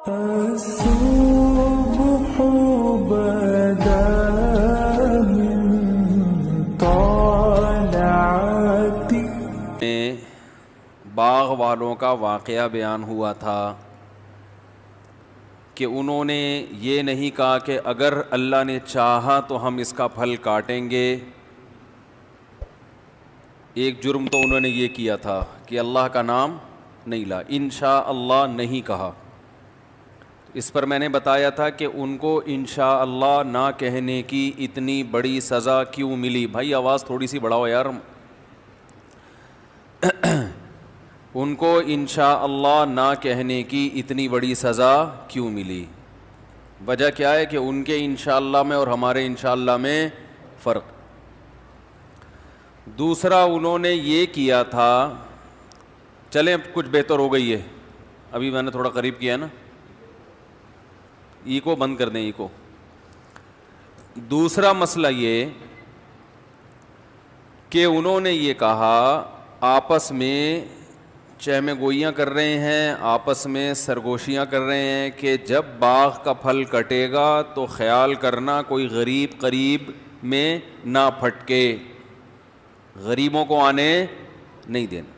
الصبح بدا من طالعتی میں باغ والوں کا واقعہ بیان ہوا تھا کہ انہوں نے یہ نہیں کہا کہ اگر اللہ نے چاہا تو ہم اس کا پھل کاٹیں گے۔ ایک جرم تو انہوں نے یہ کیا تھا کہ اللہ کا نام نہیں لا، انشاءاللہ نہیں کہا۔ اس پر میں نے بتایا تھا کہ ان کو انشاءاللہ نہ کہنے کی اتنی بڑی سزا کیوں ملی۔ بھائی آواز تھوڑی سی بڑھاؤ یار۔ ان کو انشاءاللہ نہ کہنے کی اتنی بڑی سزا کیوں ملی؟ وجہ کیا ہے کہ ان کے انشاءاللہ میں اور ہمارے انشاءاللہ میں فرق۔ دوسرا انہوں نے یہ کیا تھا، چلیں کچھ بہتر ہو گئی ہے، ابھی میں نے تھوڑا قریب کیا نا، ایکو بند کر دیں ایکو۔ دوسرا مسئلہ یہ کہ انہوں نے یہ کہا آپس میں چہمے گوئیاں کر رہے ہیں، آپس میں سرگوشیاں کر رہے ہیں کہ جب باغ کا پھل کٹے گا تو خیال کرنا کوئی غریب قریب میں نہ پھٹکے، غریبوں کو آنے نہیں دینا۔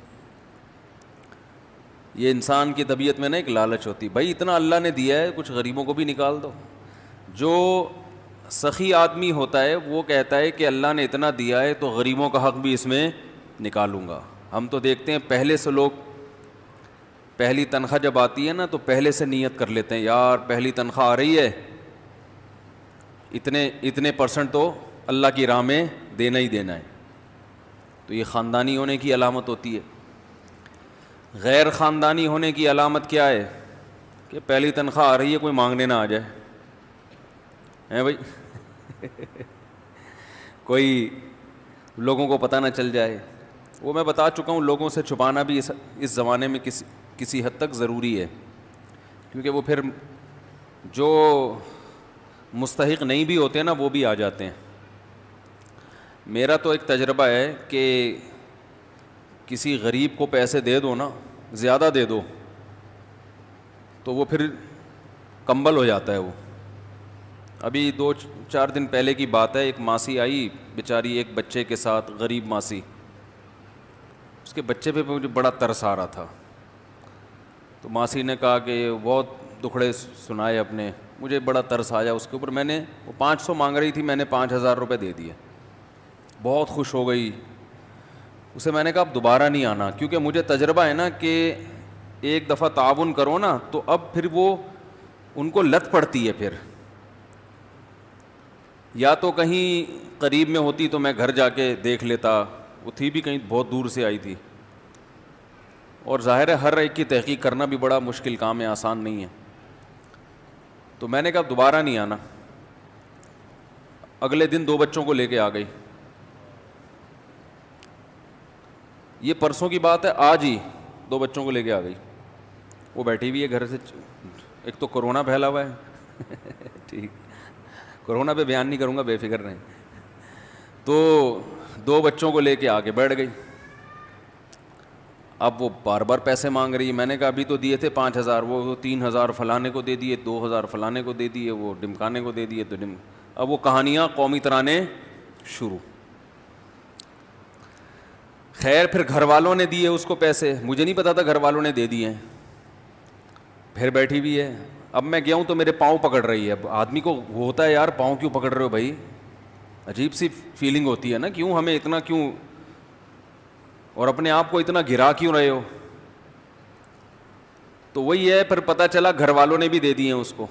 یہ انسان کی طبیعت میں نا ایک لالچ ہوتی، بھائی اتنا اللہ نے دیا ہے کچھ غریبوں کو بھی نکال دو۔ جو سخی آدمی ہوتا ہے وہ کہتا ہے کہ اللہ نے اتنا دیا ہے تو غریبوں کا حق بھی اس میں نکالوں گا۔ ہم تو دیکھتے ہیں پہلے سے لوگ پہلی تنخواہ جب آتی ہے نا تو پہلے سے نیت کر لیتے ہیں، یار پہلی تنخواہ آ رہی ہے اتنے پرسنٹ تو اللہ کی راہ میں دینا ہی دینا ہے۔ تو یہ خاندانی ہونے کی علامت ہوتی ہے۔ غیر خاندانی ہونے کی علامت کیا ہے؟ کہ پہلی تنخواہ آ رہی ہے کوئی مانگنے نہ آ جائے، ہیں بھائی؟ کوئی لوگوں کو پتہ نہ چل جائے۔ وہ میں بتا چکا ہوں، لوگوں سے چھپانا بھی اس زمانے میں کسی حد تک ضروری ہے، کیونکہ وہ پھر جو مستحق نہیں بھی ہوتے نا وہ بھی آ جاتے ہیں۔ میرا تو ایک تجربہ ہے کہ کسی غریب کو پیسے دے دو نا، زیادہ دے دو تو وہ پھر کمبل ہو جاتا ہے۔ وہ ابھی 2-4 دن پہلے کی بات ہے، ایک ماسی آئی بیچاری ایک بچے کے ساتھ، غریب ماسی، اس کے بچے پہ مجھے بڑا ترس آ رہا تھا۔ تو ماسی نے کہا کہ بہت دکھڑے سنائے اپنے، مجھے بڑا ترس آیا اس کے اوپر۔ میں نے وہ 500 مانگ رہی تھی، میں نے 5000 روپے دے دیے، بہت خوش ہو گئی۔ اسے میں نے کہا اب دوبارہ نہیں آنا، کیونکہ مجھے تجربہ ہے نا کہ ایک دفعہ تعاون کرو نا تو اب پھر وہ ان کو لت پڑتی ہے۔ پھر یا تو کہیں قریب میں ہوتی تو میں گھر جا کے دیکھ لیتا، وہ تھی بھی کہیں بہت دور سے آئی تھی، اور ظاہر ہے ہر ایک کی تحقیق کرنا بھی بڑا مشکل کام ہے، آسان نہیں ہے۔ تو میں نے کہا دوبارہ نہیں آنا۔ اگلے دن 2 بچوں کو لے کے آ گئی، یہ پرسوں کی بات ہے، آج ہی 2 بچوں کو لے کے آ گئی۔ وہ بیٹھی ہوئی ہے گھر سے، ایک تو کرونا پھیلا ہوا ہے ٹھیک، کرونا پہ بیان نہیں کروں گا، بے فکر رہیں۔ تو 2 بچوں کو لے کے آ کے بیٹھ گئی۔ اب وہ بار بار پیسے مانگ رہی ہے۔ میں نے کہا ابھی تو دیے تھے 5000، وہ 3000 فلانے کو دے دیے، 2000 فلانے کو دے دیے، وہ ڈمکانے کو دے دیے، تو اب وہ کہانیاں قومی ترانے شروع۔ خیر پھر گھر والوں نے دیے اس کو پیسے، مجھے نہیں پتا تھا گھر والوں نے دے دیے ہیں۔ پھر بیٹھی بھی ہے، اب میں گیا ہوں تو میرے پاؤں پکڑ رہی ہے۔ اب آدمی کو ہوتا ہے یار پاؤں کیوں پکڑ رہے ہو بھائی، عجیب سی فیلنگ ہوتی ہے نا، کیوں ہمیں اتنا کیوں، اور اپنے آپ کو اتنا گرا کیوں رہے ہو؟ تو وہی ہے، پھر پتہ چلا گھر والوں نے بھی دے دیے ہیں اس کو،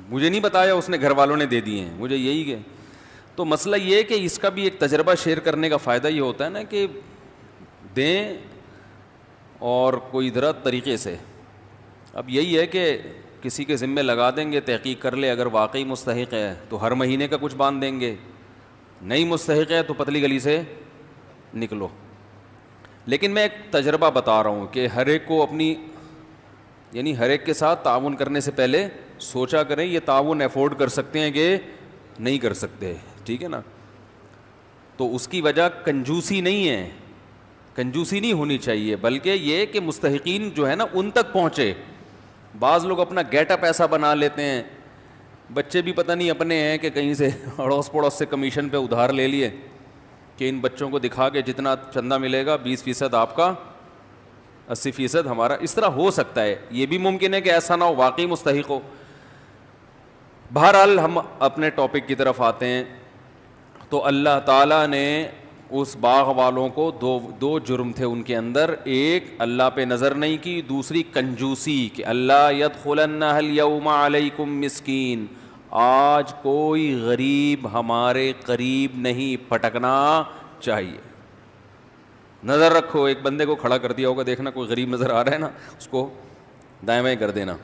مجھے نہیں بتایا اس نے گھر والوں نے دے دیے ہیں، مجھے یہی کہ تو مسئلہ یہ ہے کہ اس کا بھی ایک تجربہ شیئر کرنے کا فائدہ یہ ہوتا ہے نا کہ دیں اور کوئی ذرا طریقے سے۔ اب یہی ہے کہ کسی کے ذمے لگا دیں گے، تحقیق کر لے، اگر واقعی مستحق ہے تو ہر مہینے کا کچھ باندھ دیں گے، نہیں مستحق ہے تو پتلی گلی سے نکلو۔ لیکن میں ایک تجربہ بتا رہا ہوں کہ ہر ایک کو اپنی، یعنی ہر ایک کے ساتھ تعاون کرنے سے پہلے سوچا کریں یہ تعاون افورڈ کر سکتے ہیں کہ نہیں کر سکتے، ٹھیک ہے نا؟ تو اس کی وجہ کنجوسی نہیں ہے، کنجوسی نہیں ہونی چاہیے، بلکہ یہ کہ مستحقین جو ہے نا ان تک پہنچے۔ بعض لوگ اپنا گیٹ اپ ایسا بنا لیتے ہیں, بچے بھی پتہ نہیں اپنے ہیں کہ کہیں سے اڑوس پڑوس سے کمیشن پہ ادھار لے لیے کہ ان بچوں کو دکھا کے جتنا چندہ ملے گا 20% آپ کا, 80% ہمارا. اس طرح ہو سکتا ہے, یہ بھی ممکن ہے کہ ایسا نہ ہو, واقعی مستحق ہو. بہرحال ہم اپنے ٹاپک کی طرف آتے ہیں. تو اللہ تعالیٰ نے اس باغ والوں کو دو جرم تھے ان کے اندر, ایک اللہ پہ نظر نہیں کی, دوسری کنجوسی کہ اللہ یدخلنہ الیوم علیکم مسکین, آج کوئی غریب ہمارے قریب نہیں پھٹکنا چاہیے. نظر رکھو, ایک بندے کو کھڑا کر دیا ہوگا, دیکھنا کوئی غریب نظر آ رہا ہے نا, اس کو دائیں بائیں کر دینا.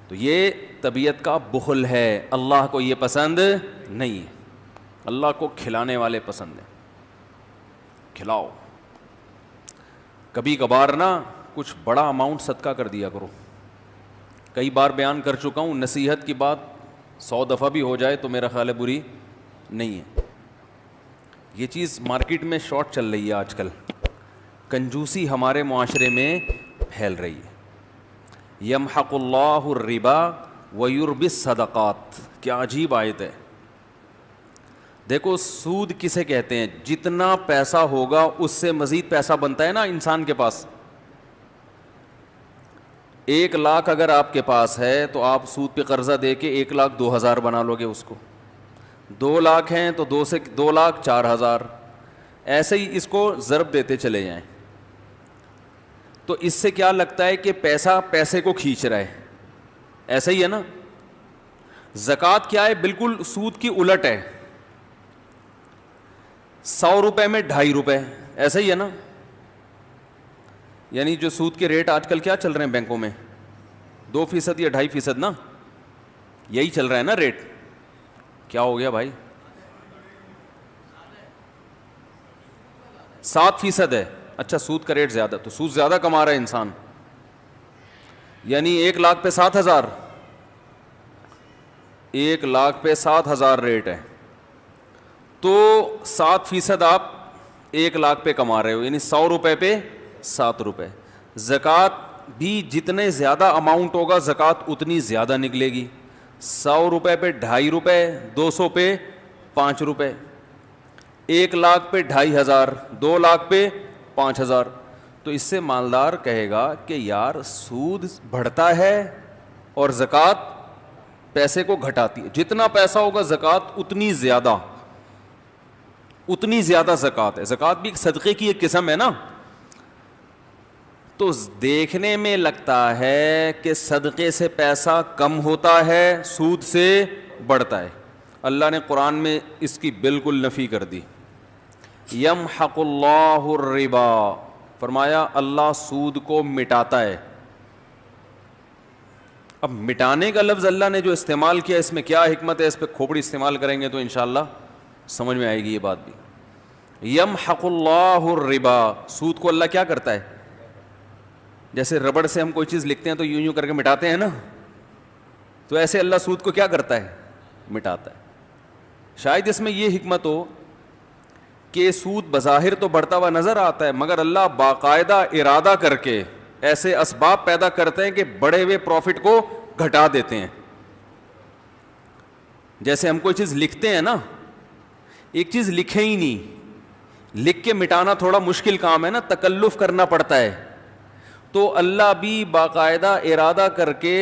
تو یہ طبیعت کا بخل ہے, اللہ کو یہ پسند نہیں ہے. اللہ کو کھلانے والے پسند ہیں, کھلاؤ. کبھی کبھار نا کچھ بڑا اماؤنٹ صدقہ کر دیا کرو. کئی بار بیان کر چکا ہوں, نصیحت کی بات 100 دفعہ بھی ہو جائے تو میرا خیال ہے بری نہیں ہے. یہ چیز مارکیٹ میں شارٹ چل رہی ہے آج کل, کنجوسی ہمارے معاشرے میں پھیل رہی ہے. یمحق اللہ الربا ویربی الصدقات, کیا عجیب آیت ہے. دیکھو سود کسے کہتے ہیں, جتنا پیسہ ہوگا اس سے مزید پیسہ بنتا ہے نا انسان کے پاس. 1 لاکھ اگر آپ کے پاس ہے تو آپ سود پہ قرضہ دے کے 1,02,000 بنا لو گے اس کو. 2 لاکھ ہیں تو 2 سے 2,04,000, ایسے ہی اس کو ضرب دیتے چلے جائیں. تو اس سے کیا لگتا ہے کہ پیسہ پیسے کو کھینچ رہا ہے, ایسا ہی ہے نا. زکوٰۃ کیا ہے, بالکل سود کی الٹ ہے. 100 روپے میں 2.5 روپے, ایسا ہی ہے نا. یعنی جو سود کے ریٹ آج کل کیا چل رہے ہیں بینکوں میں, 2% یا 2.5% نا, یہی چل رہا ہے نا ریٹ. کیا ہو گیا بھائی, 7% ہے. اچھا سود کا ریٹ زیادہ, تو سود زیادہ کما رہا ہے انسان. یعنی 1 لاکھ پہ 7,000, 1 لاکھ پہ 7,000 ریٹ ہے, تو 7% آپ 1 لاکھ پہ کما رہے ہو, یعنی 100 روپے پہ 7 روپے. زکوٰۃ بھی جتنے زیادہ اماؤنٹ ہوگا زکوٰۃ اتنی زیادہ نکلے گی. 100 روپے پہ 2.5 روپے, 200 پہ 5 روپے, 1 لاکھ پہ 2,500, 2 لاکھ پہ 5,000. تو اس سے مالدار کہے گا کہ یار سود بڑھتا ہے اور زکوٰۃ پیسے کو گھٹاتی ہے. جتنا پیسہ ہوگا زکوٰۃ اتنی زیادہ زکوٰۃ ہے. زکوٰۃ بھی ایک صدقے کی ایک قسم ہے نا. تو دیکھنے میں لگتا ہے کہ صدقے سے پیسہ کم ہوتا ہے, سود سے بڑھتا ہے. اللہ نے قرآن میں اس کی بالکل نفی کر دی. یمحق اللہ الربا, فرمایا اللہ سود کو مٹاتا ہے. اب مٹانے کا لفظ اللہ نے جو استعمال کیا, اس میں کیا حکمت ہے, اس پہ کھوپڑی استعمال کریں گے تو انشاءاللہ سمجھ میں آئے گی یہ بات بھی. یمحق اللہ الربا, سود کو اللہ کیا کرتا ہے, جیسے ربڑ سے ہم کوئی چیز لکھتے ہیں تو یوں کر کے مٹاتے ہیں نا, تو ایسے اللہ سود کو کیا کرتا ہے, مٹاتا ہے. شاید اس میں یہ حکمت ہو کہ سود بظاہر تو بڑھتا ہوا نظر آتا ہے, مگر اللہ باقاعدہ ارادہ کر کے ایسے اسباب پیدا کرتے ہیں کہ بڑے ہوئے پروفٹ کو گھٹا دیتے ہیں. جیسے ہم کوئی چیز لکھتے ہیں نا, ایک چیز لکھے ہی نہیں, لکھ کے مٹانا تھوڑا مشکل کام ہے نا, تکلف کرنا پڑتا ہے. تو اللہ بھی باقاعدہ ارادہ کر کے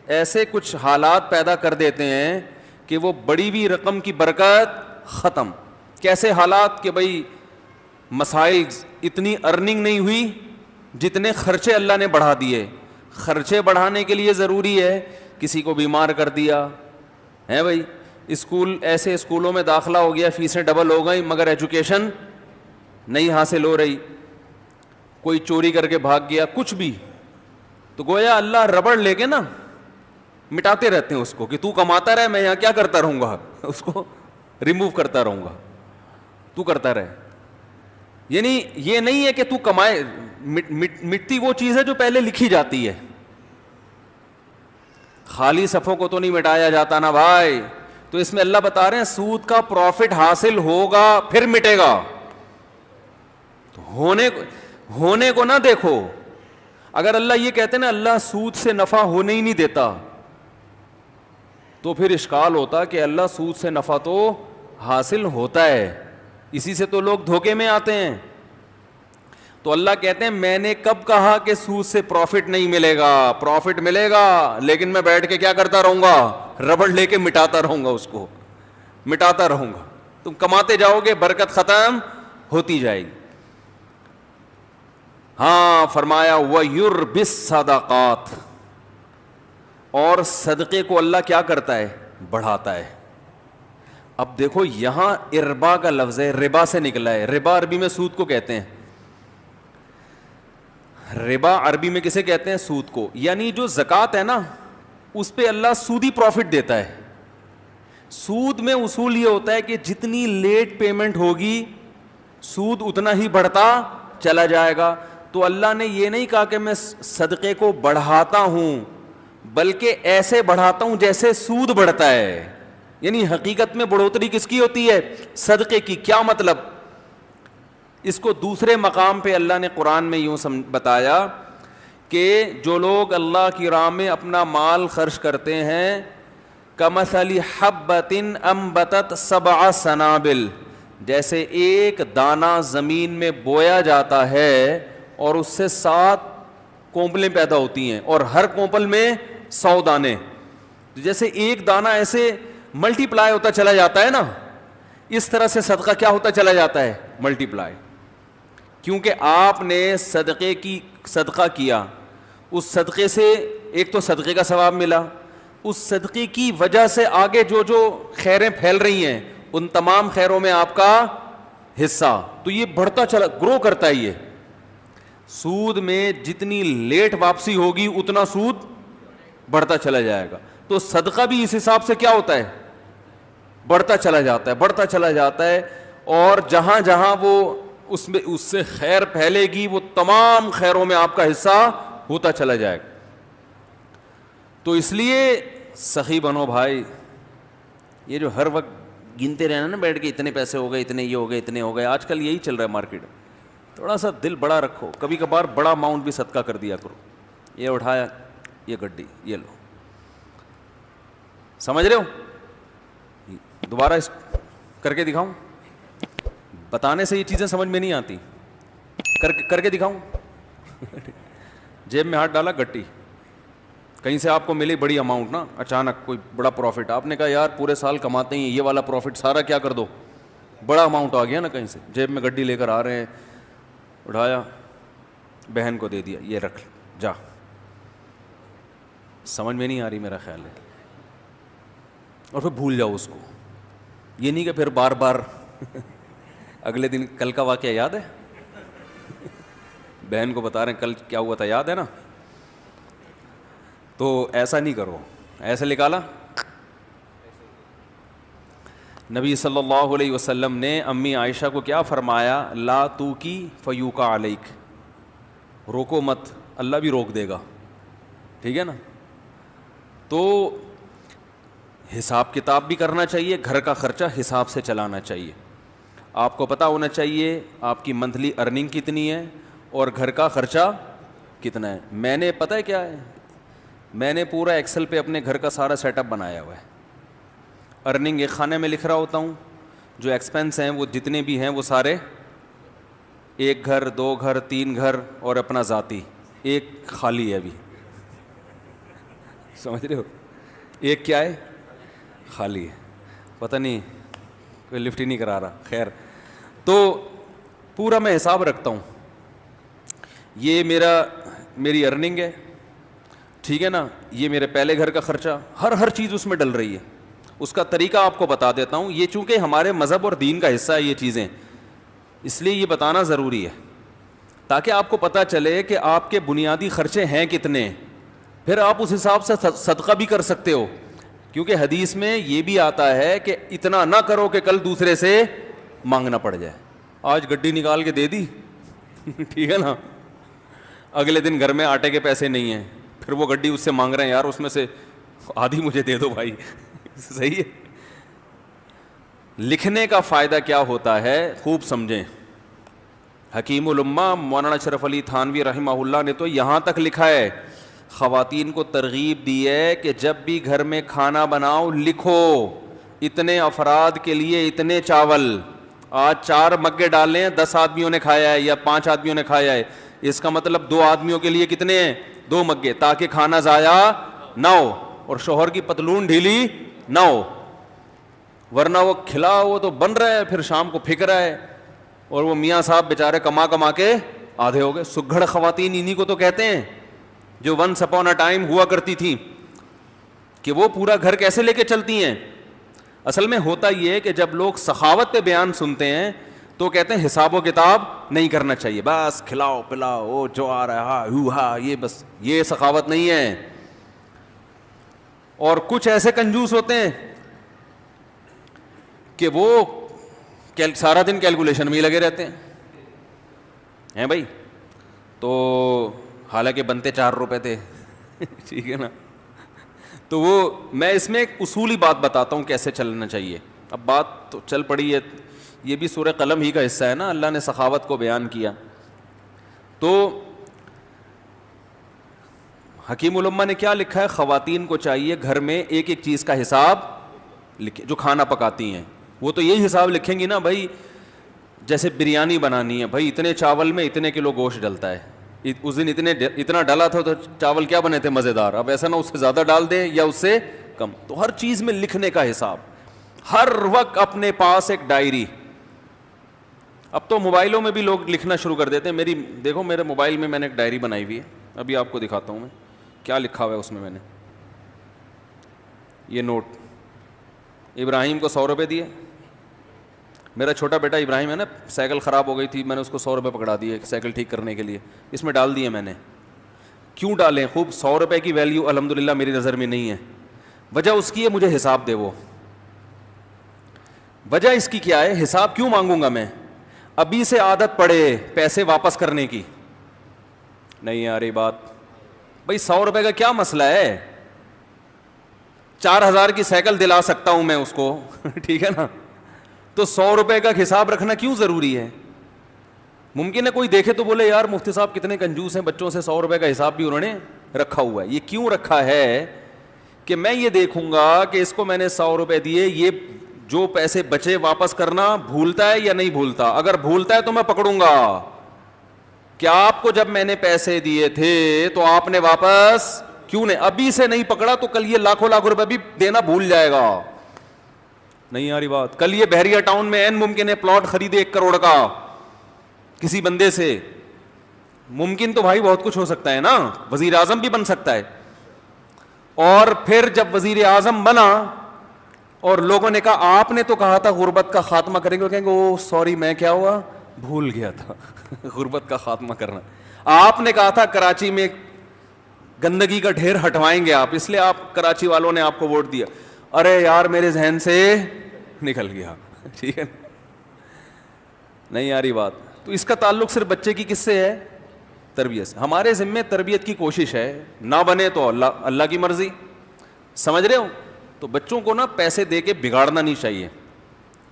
ایسے کچھ حالات پیدا کر دیتے ہیں کہ وہ بڑی ہوئی رقم کی برکت ختم. کیسے حالات کہ بھائی مسائل, اتنی ارننگ نہیں ہوئی جتنے خرچے اللہ نے بڑھا دیے. خرچے بڑھانے کے لیے ضروری ہے, کسی کو بیمار کر دیا ہے بھائی, اسکول ایسے اسکولوں میں داخلہ ہو گیا, فیسیں ڈبل ہو گئی مگر ایجوکیشن نہیں حاصل ہو رہی, کوئی چوری کر کے بھاگ گیا, کچھ بھی, تو گویا اللہ ربڑ لے کے نا مٹاتے رہتے ہیں اس کو کہ تو کماتا رہے, میں یہاں کیا کرتا رہوں گا, اس کو ریموو کرتا رہوں گا, تو کرتا رہے. یعنی یہ نہیں ہے کہ تو کمائے, مٹتی وہ چیز ہے جو پہلے لکھی جاتی ہے. خالی صفوں کو تو نہیں مٹایا جاتا نا بھائی. تو اس میں اللہ بتا رہے ہیں سود کا پروفٹ حاصل ہوگا پھر مٹے گا. ہونے کو نہ دیکھو, اگر اللہ یہ کہتے نا اللہ سود سے نفع ہونے ہی نہیں دیتا تو پھر اشکال ہوتا کہ اللہ سود سے نفع تو حاصل ہوتا ہے, اسی سے تو لوگ دھوکے میں آتے ہیں. تو اللہ کہتے ہیں میں نے کب کہا کہ سود سے پروفٹ نہیں ملے گا؟ پروفٹ ملے گا, لیکن میں بیٹھ کے کیا کرتا رہوں گا؟ ربڑ لے کے مٹاتا رہوں گا, اس کو مٹاتا رہوں گا. تم کماتے جاؤ گے, برکت ختم ہوتی جائے گی. ہاں فرمایا وَيُرْبِ الصَّدَقَاتِ, اور صدقے کو اللہ کیا کرتا ہے؟ بڑھاتا ہے. اب دیکھو یہاں اربا کا لفظ ہے, ربا سے نکلا ہے. ربا عربی میں سود کو کہتے ہیں. ربا عربی میں کسے کہتے ہیں؟ سود کو. یعنی جو زکوٰۃ ہے نا اس پہ اللہ سودی پروفٹ دیتا ہے. سود میں اصول یہ ہوتا ہے کہ جتنی لیٹ پیمنٹ ہوگی سود اتنا ہی بڑھتا چلا جائے گا. تو اللہ نے یہ نہیں کہا کہ میں صدقے کو بڑھاتا ہوں, بلکہ ایسے بڑھاتا ہوں جیسے سود بڑھتا ہے. یعنی حقیقت میں بڑھوتری کس کی ہوتی ہے؟ صدقے کی. کیا مطلب؟ اس کو دوسرے مقام پہ اللہ نے قرآن میں یوں بتایا کہ جو لوگ اللہ کی راہ میں اپنا مال خرچ کرتے ہیں کمثل حبۃ انبتت سبع سنابل, جیسے ایک دانہ زمین میں بویا جاتا ہے اور اس سے 7 کونپلیں پیدا ہوتی ہیں اور ہر کونپل میں 100 دانے. جیسے ایک دانہ ایسے ملٹی پلائی ہوتا چلا جاتا ہے نا, اس طرح سے صدقہ کیا ہوتا چلا جاتا ہے؟ ملٹی پلائی. کیونکہ آپ نے صدقہ کیا, اس صدقے سے ایک تو صدقے کا ثواب ملا, اس صدقے کی وجہ سے آگے جو خیریں پھیل رہی ہیں ان تمام خیروں میں آپ کا حصہ. تو یہ بڑھتا چلا, گرو کرتا ہے. یہ سود میں جتنی لیٹ واپسی ہوگی اتنا سود بڑھتا چلا جائے گا. تو صدقہ بھی اس حساب سے کیا ہوتا ہے؟ بڑھتا چلا جاتا ہے, بڑھتا چلا جاتا ہے. اور جہاں جہاں وہ اس سے خیر پھیلے گی وہ تمام خیروں میں آپ کا حصہ ہوتا چلا جائے گا. تو اس لیے سخی بنو بھائی. یہ جو ہر وقت گنتے رہنا نا بیٹھ کے اتنے پیسے ہو گئے, اتنے یہ ہو گئے, اتنے ہو گئے, آج کل یہی چل رہا ہے مارکیٹ میں. تھوڑا سا دل بڑا رکھو, کبھی کبھار بڑا اماؤنٹ بھی صدقہ کر دیا کرو. یہ اٹھایا, یہ گڈی, یہ لو. سمجھ رہے ہو؟ دوبارہ کر کے دکھاؤں؟ بتانے سے یہ چیزیں سمجھ میں نہیں آتی, کر کے دکھاؤں؟ جیب میں ہاتھ ڈالا, گٹی کہیں سے آپ کو ملی بڑی اماؤنٹ نا, اچانک کوئی بڑا پروفٹ, آپ نے کہا یار پورے سال کماتے ہیں یہ والا پروفٹ سارا کیا کر دو, بڑا اماؤنٹ آ گیا نا کہیں سے. جیب میں گڈی لے کر آ رہے ہیں, اٹھایا, بہن کو دے دیا, یہ رکھ جا. سمجھ میں نہیں آ رہی میرا خیال ہے. اور پھر بھول جاؤ اس کو. یہ نہیں کہ پھر بار بار اگلے دن کل کا واقعہ یاد ہے, بہن کو بتا رہے ہیں کل کیا ہوا تھا, یاد ہے نا. تو ایسا نہیں کرو. ایسے نکالا. نبی صلی اللہ علیہ وسلم نے امی عائشہ کو کیا فرمایا؟ لا تو کی فیوقع علیک, روکو مت, اللہ بھی روک دے گا. ٹھیک ہے نا. تو حساب کتاب بھی کرنا چاہیے, گھر کا خرچہ حساب سے چلانا چاہیے. آپ کو پتہ ہونا چاہیے آپ کی منتھلی ارننگ کتنی ہے اور گھر کا خرچہ کتنا ہے. میں نے پتہ ہے کیا ہے, میں نے پورا ایکسل پہ اپنے گھر کا سارا سیٹ اپ بنایا ہوا ہے. ارننگ ایک خانے میں لکھ رہا ہوتا ہوں, جو ایکسپینس ہیں وہ جتنے بھی ہیں وہ سارے, 1 گھر 2 گھر 3 گھر اور اپنا ذاتی, ایک خالی ہے ابھی. سمجھ رہے ہو؟ ایک کیا ہے؟ خالی ہے. پتہ نہیں کوئی لفٹ ہی نہیں کرا رہا. خیر, تو پورا میں حساب رکھتا ہوں. یہ میری ارننگ ہے, ٹھیک ہے نا. یہ میرے پہلے گھر کا خرچہ, ہر چیز اس میں ڈل رہی ہے. اس کا طریقہ آپ کو بتا دیتا ہوں. یہ چونکہ ہمارے مذہب اور دین کا حصہ ہے یہ چیزیں, اس لیے یہ بتانا ضروری ہے تاکہ آپ کو پتہ چلے کہ آپ کے بنیادی خرچے ہیں کتنے. پھر آپ اس حساب سے صدقہ بھی کر سکتے ہو, کیونکہ حدیث میں یہ بھی آتا ہے کہ اتنا نہ کرو کہ کل دوسرے سے مانگنا پڑ جائے. آج گڈی نکال کے دے دی, ٹھیک ہے نا, اگلے دن گھر میں آٹے کے پیسے نہیں ہیں, پھر وہ گڈی اس سے مانگ رہے ہیں یار اس میں سے آدھی مجھے دے دو بھائی. صحیح ہے. لکھنے کا فائدہ کیا ہوتا ہے خوب سمجھیں. حکیم الامہ مولانا اشرف علی تھانوی رحمہ اللہ نے تو یہاں تک لکھا ہے، خواتین کو ترغیب دی ہے کہ جب بھی گھر میں کھانا بناؤ لکھو اتنے افراد کے لیے اتنے چاول، آج 4 مگے ڈالے ہیں، 10 آدمیوں نے کھایا ہے یا 5 آدمیوں نے کھایا ہے، اس کا مطلب 2 آدمیوں کے لیے کتنے ہیں، 2 مگے، تاکہ کھانا ضائع نہ ہو اور شوہر کی پتلون ڈھیلی نہ ہو، ورنہ وہ کھلا وہ تو بن رہا ہے پھر شام کو پھک رہا ہے، اور وہ میاں صاحب بیچارے کما کما کے آدھے ہو گئے۔ سگھڑ خواتین انہی کو تو کہتے ہیں جو ونس اپون اے ٹائم ہوا کرتی تھیں، کہ وہ پورا گھر کیسے لے کے چلتی ہیں۔ اصل میں ہوتا یہ ہے کہ جب لوگ سخاوت پہ بیان سنتے ہیں تو کہتے ہیں حساب و کتاب نہیں کرنا چاہیے، بس کھلاؤ پلاؤ، وہ جو آ رہا ہے یہ بس، یہ سخاوت نہیں ہے۔ اور کچھ ایسے کنجوس ہوتے ہیں کہ وہ سارا دن کیلکولیشن میں ہی لگے رہتے ہیں بھائی، تو حالانکہ بنتے 4 روپے تھے ٹھیک ہے نا۔ تو وہ میں اس میں ایک اصولی بات بتاتا ہوں کیسے چلنا چاہیے۔ اب بات تو چل پڑی ہے، یہ بھی سورہ قلم ہی کا حصہ ہے نا، اللہ نے سخاوت کو بیان کیا۔ تو حکیم الامہ نے کیا لکھا ہے، خواتین کو چاہیے گھر میں ایک ایک چیز کا حساب لکھے، جو کھانا پکاتی ہیں وہ تو یہی حساب لکھیں گی نا بھائی، جیسے بریانی بنانی ہے بھائی اتنے چاول میں اتنے کلو گوشت ڈلتا ہے، اس دن اتنا ڈالا تھا تو چاول کیا بنے تھے مزیدار، اب ایسا نہ اس سے زیادہ ڈال دیں یا اس سے کم۔ تو ہر چیز میں لکھنے کا حساب، ہر وقت اپنے پاس ایک ڈائری۔ اب تو موبائلوں میں بھی لوگ لکھنا شروع کر دیتے ہیں، دیکھو میرے موبائل میں نے ایک ڈائری بنائی ہوئی ہے، ابھی آپ کو دکھاتا ہوں میں کیا لکھا ہوا ہے اس میں نے۔ یہ نوٹ، ابراہیم کو 100 روپے دیے، میرا چھوٹا بیٹا ابراہیم ہے نا، سائیکل خراب ہو گئی تھی، میں نے اس کو 100 روپے پکڑا دیے سائیکل ٹھیک کرنے کے لیے، اس میں ڈال دیے میں نے۔ کیوں ڈالیں، خوب 100 روپے کی ویلیو الحمدللہ میری نظر میں نہیں ہے، وجہ اس کی ہے مجھے حساب دے، وہ وجہ اس کی کیا ہے، حساب کیوں مانگوں گا میں، ابھی سے عادت پڑے پیسے واپس کرنے کی۔ نہیں آ رہی بات بھائی، 100 روپے کا کیا مسئلہ ہے، 4000 کی سائیکل دلا سکتا ہوں میں اس کو ٹھیک ہے نا، تو 100 روپے کا حساب رکھنا کیوں ضروری ہے۔ ممکن ہے کوئی دیکھے تو بولے یار مفتی صاحب کتنے کنجوس ہیں، بچوں سے 100 روپے کا حساب بھی انہوں نے رکھا ہوا ہے۔ یہ کیوں رکھا ہے کہ میں یہ دیکھوں گا کہ اس کو میں نے 100 روپے دیے، یہ جو پیسے بچے واپس کرنا بھولتا ہے یا نہیں بھولتا، اگر بھولتا ہے تو میں پکڑوں گا۔ کیا آپ کو جب میں نے پیسے دیے تھے تو آپ نے واپس کیوں نہیں، ابھی سے نہیں پکڑا تو کل یہ لاکھوں لاکھ روپے بھی دینا بھول جائے گا۔ نہیں آ رہی بات، کل یہ بحریہ ٹاؤن میں این ممکن ہے پلاٹ خریدے 1 کروڑ کا کسی بندے سے، ممکن تو بھائی بہت کچھ ہو سکتا ہے نا، وزیر اعظم بھی بن سکتا ہے، اور پھر جب وزیر اعظم بنا اور لوگوں نے کہا آپ نے تو کہا تھا غربت کا خاتمہ کریں گے، کہیں گے او سوری میں کیا ہوا بھول گیا تھا غربت کا خاتمہ کرنا، آپ نے کہا تھا کراچی میں گندگی کا ڈھیر ہٹوائیں گے آپ، اس لیے آپ کراچی والوں نے آپ کو ووٹ دیا، ارے یار میرے ذہن سے نکل گیا ٹھیک ہے، نہیں آ رہی بات۔ تو اس کا تعلق صرف بچے کی کس سے ہے، تربیت سے۔ ہمارے ذمے تربیت کی کوشش ہے، نہ بنے تو اللہ کی مرضی، سمجھ رہے ہو۔ تو بچوں کو نا پیسے دے کے بگاڑنا نہیں چاہیے،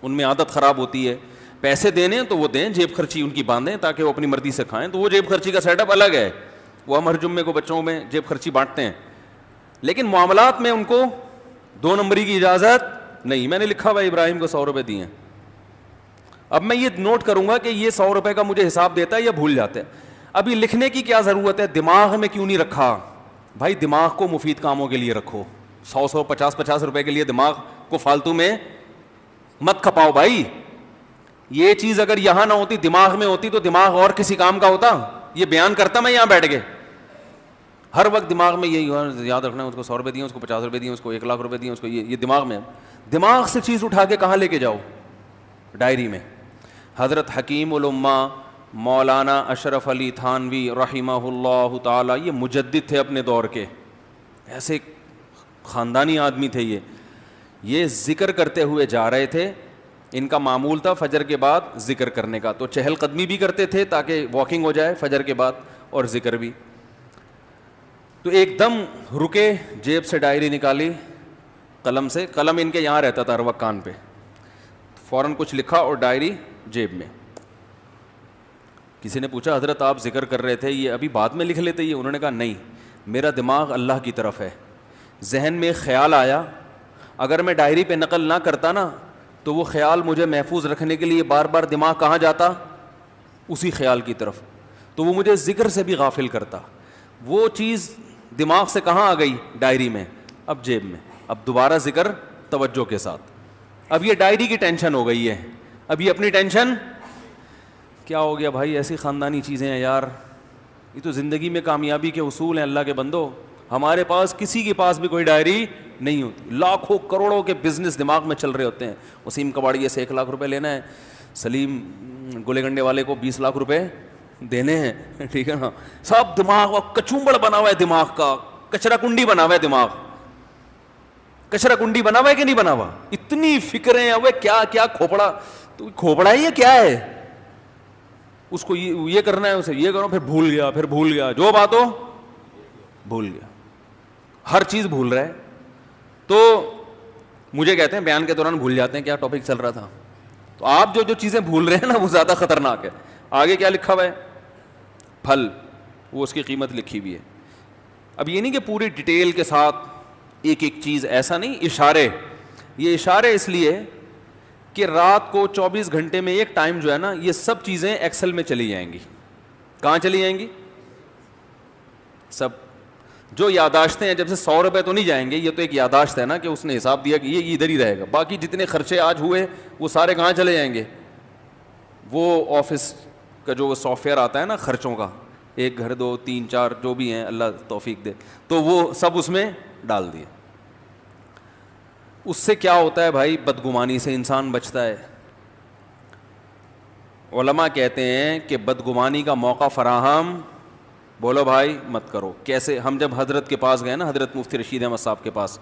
ان میں عادت خراب ہوتی ہے، پیسے دینے تو وہ دیں، جیب خرچی ان کی باندھیں تاکہ وہ اپنی مرضی سے کھائیں، تو وہ جیب خرچی کا سیٹ اپ الگ ہے، وہ ہم ہر جمعے کو بچوں میں جیب خرچی بانٹتے ہیں، لیکن معاملات میں ان کو 2 نمبری کی اجازت نہیں۔ میں نے لکھا ہوا ابراہیم کو 100 روپے دیے، اب میں یہ نوٹ کروں گا کہ یہ 100 روپے کا مجھے حساب دیتا ہے یا بھول جاتا ہے۔ ابھی لکھنے کی کیا ضرورت ہے، دماغ میں کیوں نہیں رکھا بھائی، دماغ کو مفید کاموں کے لیے رکھو، 100 50 روپے کے لیے دماغ کو فالتو میں مت کھپاؤ بھائی۔ یہ چیز اگر یہاں نہ ہوتی، دماغ میں ہوتی، تو دماغ اور کسی کام کا ہوتا، یہ بیان کرتا میں یہاں بیٹھ کے، ہر وقت دماغ میں یہی یاد رکھنا ہے، اس کو 100 روپے دیے، اس کو 50 روپے دیے، اس کو 1 لاکھ روپے دیے، اس کو یہ دماغ میں، دماغ سے چیز اٹھا کے کہاں لے کے جاؤ، ڈائری میں۔ حضرت حکیم الامہ مولانا اشرف علی تھانوی رحمہ اللہ تعالی، یہ مجدد تھے اپنے دور کے، ایسے خاندانی آدمی تھے، یہ ذکر کرتے ہوئے جا رہے تھے، ان کا معمول تھا فجر کے بعد ذکر کرنے کا، تو چہل قدمی بھی کرتے تھے تاکہ واکنگ ہو جائے فجر کے بعد اور ذکر بھی۔ تو ایک دم رکے، جیب سے ڈائری نکالی، قلم سے، قلم ان کے یہاں رہتا تھا ہر وقت کان پہ، فوراً کچھ لکھا اور ڈائری جیب میں، کسی نے پوچھا حضرت آپ ذکر کر رہے تھے, یہ ابھی بعد میں لکھ لیتے یہ؟ انہوں نے کہا نہیں, میرا دماغ اللہ کی طرف ہے, ذہن میں ایک خیال آیا, اگر میں ڈائری پہ نقل نہ کرتا نا تو وہ خیال مجھے محفوظ رکھنے کے لیے بار بار دماغ کہاں جاتا؟ اسی خیال کی طرف, تو وہ مجھے ذکر سے بھی غافل کرتا. وہ چیز دماغ سے کہاں آ گئی؟ ڈائری میں, اب جیب میں, اب دوبارہ ذکر توجہ کے ساتھ. اب یہ ڈائری کی ٹینشن ہو گئی ہے, اب یہ اپنی ٹینشن. کیا ہو گیا بھائی؟ ایسی خاندانی چیزیں ہیں یار, یہ تو زندگی میں کامیابی کے اصول ہیں اللہ کے بندو. ہمارے پاس کسی کے پاس بھی کوئی ڈائری نہیں ہوتی, لاکھوں کروڑوں کے بزنس دماغ میں چل رہے ہوتے ہیں. وسیم کباڑیے سے 1 لاکھ روپے لینا ہے, سلیم گولے گنڈے والے کو 20 لاکھ روپے دینے ہیں, ٹھیک ہے نا. سب دماغ کچومبڑ بنا ہوا ہے دماغ کا, کچرا کنڈی بنا ہوا ہے دماغ. کچرا کنڈی بنا ہوا ہے کہ نہیں بنا ہوا؟ اتنی فکریں, اب کیا کیا کھوپڑا, تو کھوپڑا ہی ہے کیا ہے؟ اس کو یہ کرنا ہے, اسے یہ کرو, پھر بھول گیا, جو بات ہو بھول گیا, ہر چیز بھول رہا ہے. تو مجھے کہتے ہیں بیان کے دوران بھول جاتے ہیں کیا ٹاپک چل رہا تھا. تو آپ جو چیزیں بھول رہے ہیں نا وہ زیادہ خطرناک ہے. آگے کیا لکھا ہوا ہے؟ پھل, وہ اس کی قیمت لکھی ہوئی ہے. اب یہ نہیں کہ پوری ڈیٹیل کے ساتھ ایک ایک چیز, ایسا نہیں, اشارے. یہ اشارے اس لیے کہ رات کو 24 گھنٹے میں ایک ٹائم جو ہے نا, یہ سب چیزیں ایکسل میں چلی جائیں گی. کہاں چلی جائیں گی؟ سب جو یاداشتیں ہیں, جب سے 100 روپے تو نہیں جائیں گے, یہ تو ایک یاداشت ہے نا کہ اس نے حساب دیا کہ یہ ادھر ہی رہے گا. باقی جتنے خرچے آج ہوئے وہ سارے کہاں چلے جائیں گے؟ وہ آفس کا جو سافٹ ویئر آتا ہے نا خرچوں کا, 1 گھر 2 3 4 جو بھی ہیں, اللہ توفیق دے, تو وہ سب اس میں ڈال دیے. اس سے کیا ہوتا ہے بھائی؟ بدگمانی سے انسان بچتا ہے. علماء کہتے ہیں کہ بدگمانی کا موقع فراہم, بولو بھائی, مت کرو. کیسے؟ ہم جب حضرت کے پاس گئے نا, حضرت مفتی رشید احمد صاحب کے پاس,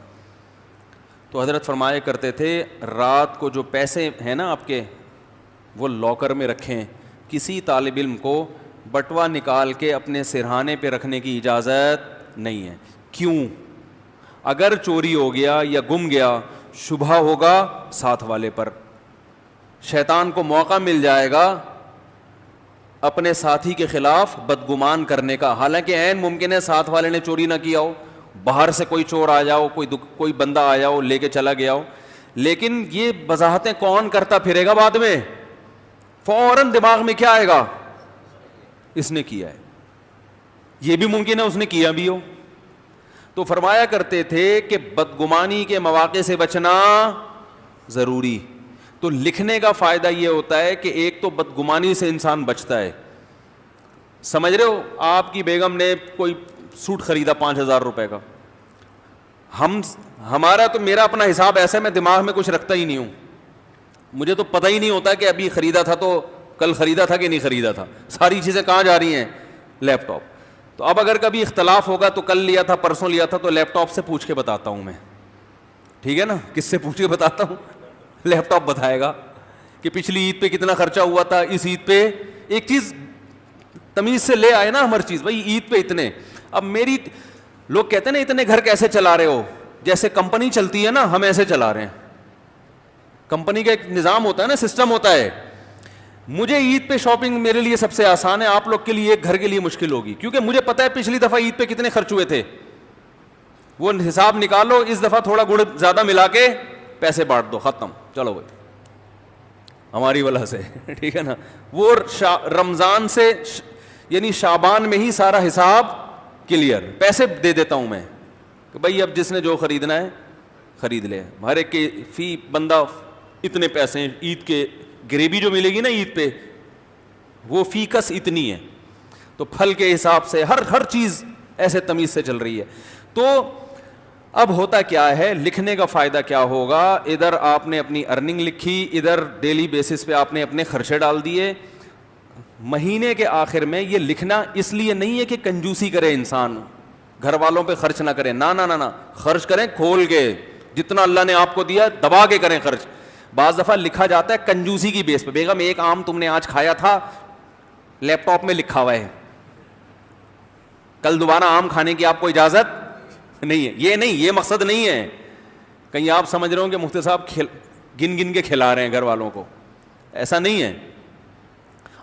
تو حضرت فرمایا کرتے تھے رات کو جو پیسے ہیں نا آپ کے, وہ لاکر میں رکھیں. کسی طالب علم کو بٹوا نکال کے اپنے سرہانے پہ رکھنے کی اجازت نہیں ہے. کیوں؟ اگر چوری ہو گیا یا گم گیا, شبہ ہوگا ساتھ والے پر, شیطان کو موقع مل جائے گا اپنے ساتھی کے خلاف بدگمان کرنے کا. حالانکہ عین ممکن ہے ساتھ والے نے چوری نہ کیا ہو, باہر سے کوئی چور آ جاؤ, کوئی بندہ آیا ہو لے کے چلا گیا ہو, لیکن یہ وضاحتیں کون کرتا پھرے گا بعد میں؟ فوراً دماغ میں کیا آئے گا؟ اس نے کیا ہے. یہ بھی ممکن ہے اس نے کیا بھی ہو. تو فرمایا کرتے تھے کہ بدگمانی کے مواقع سے بچنا ضروری. تو لکھنے کا فائدہ یہ ہوتا ہے کہ ایک تو بدگمانی سے انسان بچتا ہے. سمجھ رہے ہو؟ آپ کی بیگم نے کوئی سوٹ خریدا 5,000 روپے کا, ہمارا تو, میرا اپنا حساب ایسا ہے, میں دماغ میں کچھ رکھتا ہی نہیں ہوں. مجھے تو پتہ ہی نہیں ہوتا کہ ابھی خریدا تھا تو کل خریدا تھا کہ نہیں خریدا تھا. ساری چیزیں کہاں جا رہی ہیں؟ لیپ ٹاپ. تو اب اگر کبھی اختلاف ہوگا تو کل لیا تھا پرسوں لیا تھا, تو لیپ ٹاپ سے پوچھ کے بتاتا ہوں میں, ٹھیک ہے نا. کس سے پوچھ کے بتاتا ہوں؟ لیپ ٹاپ بتائے گا کہ پچھلی عید پہ کتنا خرچہ ہوا تھا, اس عید پہ. ایک چیز تمیز سے لے آئے نا ہر چیز, بھائی عید پہ اتنے. اب میری لوگ کہتے ہیں نا اتنے گھر کیسے چلا رہے ہو؟ جیسے کمپنی چلتی ہے نا, ہم ایسے چلا رہے ہیں. کمپنی کا ایک نظام ہوتا ہے نا, سسٹم ہوتا ہے. مجھے عید پہ شاپنگ میرے لیے سب سے آسان ہے, آپ لوگ کے لیے ایک گھر کے لیے مشکل ہوگی, کیونکہ مجھے پتا ہے پچھلی دفعہ عید پہ کتنے خرچ ہوئے تھے. وہ حساب نکالو, اس دفعہ تھوڑا گڑ زیادہ ملا کے پیسے بانٹ دو, ختم, چلو بھائی ہماری وجہ سے, ٹھیک ہے نا. وہ رمضان سے یعنی شعبان میں ہی سارا حساب کلیئر, پیسے دے دیتا ہوں میں کہ بھائی اب جس نے جو خریدنا ہے خرید لے. ہر ایک کے فی بندہ اتنے پیسے ہیں, عید کے گریوی جو ملے گی نا عید پہ وہ فی کس اتنی ہے. تو پھل کے حساب سے ہر چیز ایسے تمیز سے چل رہی ہے. تو اب ہوتا کیا ہے, لکھنے کا فائدہ کیا ہوگا؟ ادھر آپ نے اپنی ارننگ لکھی, ادھر ڈیلی بیسس پہ آپ نے اپنے خرچے ڈال دیے. مہینے کے آخر میں یہ لکھنا اس لیے نہیں ہے کہ کنجوسی کرے انسان, گھر والوں پہ خرچ نہ کرے, نہ خرچ کریں کھول کے, جتنا اللہ نے آپ کو دیا دبا کے کریں خرچ. بعض دفعہ لکھا جاتا ہے کنجوسی کی بیس پہ, بیگم ایک آم تم نے آج کھایا تھا, لیپ ٹاپ میں لکھا ہوا ہے, کل دوبارہ آم کھانے کی آپ کو اجازت نہیں ہے. یہ نہیں, یہ مقصد نہیں ہے. کہیں آپ سمجھ رہے ہو کہ مفتی صاحب گن گن کے کھلا رہے ہیں گھر والوں کو, ایسا نہیں ہے.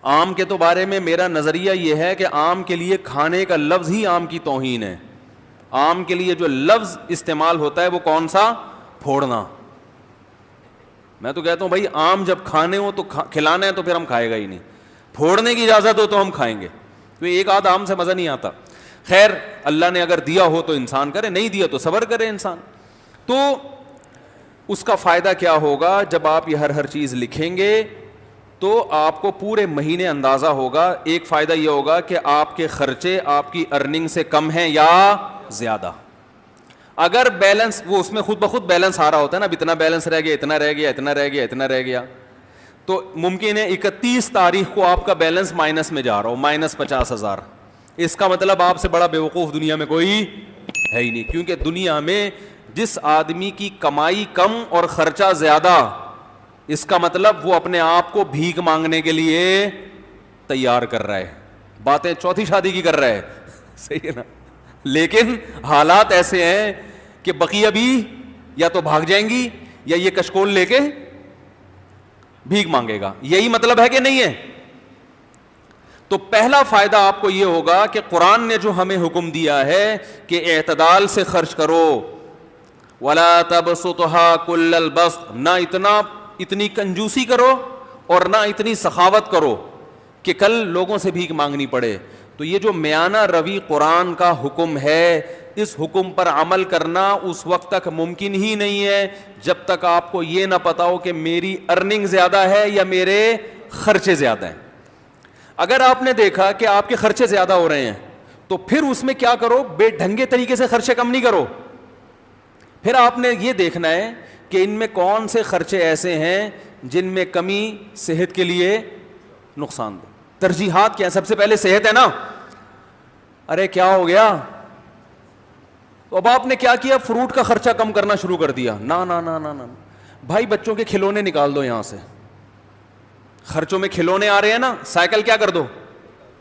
آم کے تو بارے میں میرا نظریہ یہ ہے کہ آم کے لیے کھانے کا لفظ ہی آم کی توہین ہے. آم کے لیے جو لفظ استعمال ہوتا ہے وہ کون سا؟ پھوڑنا. میں تو کہتا ہوں بھائی آم جب کھانے ہو تو کھلانا ہے تو پھر ہم کھائے گا ہی نہیں, پھوڑنے کی اجازت ہو تو ہم کھائیں گے, تو ایک آدھ آم سے مزہ نہیں آتا. خیر اللہ نے اگر دیا ہو تو انسان کرے, نہیں دیا تو صبر کرے انسان. تو اس کا فائدہ کیا ہوگا؟ جب آپ یہ ہر چیز لکھیں گے تو آپ کو پورے مہینے اندازہ ہوگا. ایک فائدہ یہ ہوگا کہ آپ کے خرچے آپ کی ارننگ سے کم ہیں یا زیادہ. اگر بیلنس, وہ اس میں خود بخود بیلنس آ رہا ہوتا ہے نا, اب اتنا بیلنس رہ گیا, اتنا رہ گیا, اتنا رہ گیا, اتنا رہ گیا, تو ممکن ہے 31 تاریخ کو آپ کا بیلنس مائنس میں جا رہا ہو, -50,000. اس کا مطلب آپ سے بڑا بیوقوف دنیا میں کوئی ہے ہی نہیں, کیونکہ دنیا میں جس آدمی کی کمائی کم اور خرچہ زیادہ, اس کا مطلب وہ اپنے آپ کو بھیک مانگنے کے لیے تیار کر رہا ہے, باتیں چوتھی شادی کی کر رہا ہے. صحیح ہے نا؟ لیکن حالات ایسے ہیں کہ بقیہ بھی یا تو بھاگ جائیں گی یا یہ کشکول لے کے بھیک مانگے گا. یہی مطلب ہے کہ نہیں ہے؟ تو پہلا فائدہ آپ کو یہ ہوگا کہ قرآن نے جو ہمیں حکم دیا ہے کہ اعتدال سے خرچ کرو, وَلَا تَبْسُطْهَا كُلَّ الْبَسْطِ, نہ اتنی کنجوسی کرو اور نہ اتنی سخاوت کرو کہ کل لوگوں سے بھیک مانگنی پڑے. تو یہ جو میانہ روی قرآن کا حکم ہے, اس حکم پر عمل کرنا اس وقت تک ممکن ہی نہیں ہے جب تک آپ کو یہ نہ پتا ہو کہ میری ارننگ زیادہ ہے یا میرے خرچے زیادہ ہیں. اگر آپ نے دیکھا کہ آپ کے خرچے زیادہ ہو رہے ہیں تو پھر اس میں کیا کرو, بے ڈھنگے طریقے سے خرچے کم نہیں کرو. پھر آپ نے یہ دیکھنا ہے کہ ان میں کون سے خرچے ایسے ہیں جن میں کمی صحت کے لیے نقصان دہ. ترجیحات کیا ہے؟ سب سے پہلے صحت ہے نا. ارے کیا ہو گیا؟ تو اب آپ نے کیا کیا, فروٹ کا خرچہ کم کرنا شروع کر دیا. نا نا نا نا نا بھائی, بچوں کے کھلونے نکال دو یہاں سے. خرچوں میں کھلونے آ رہے ہیں نا, سائیکل کیا کر دو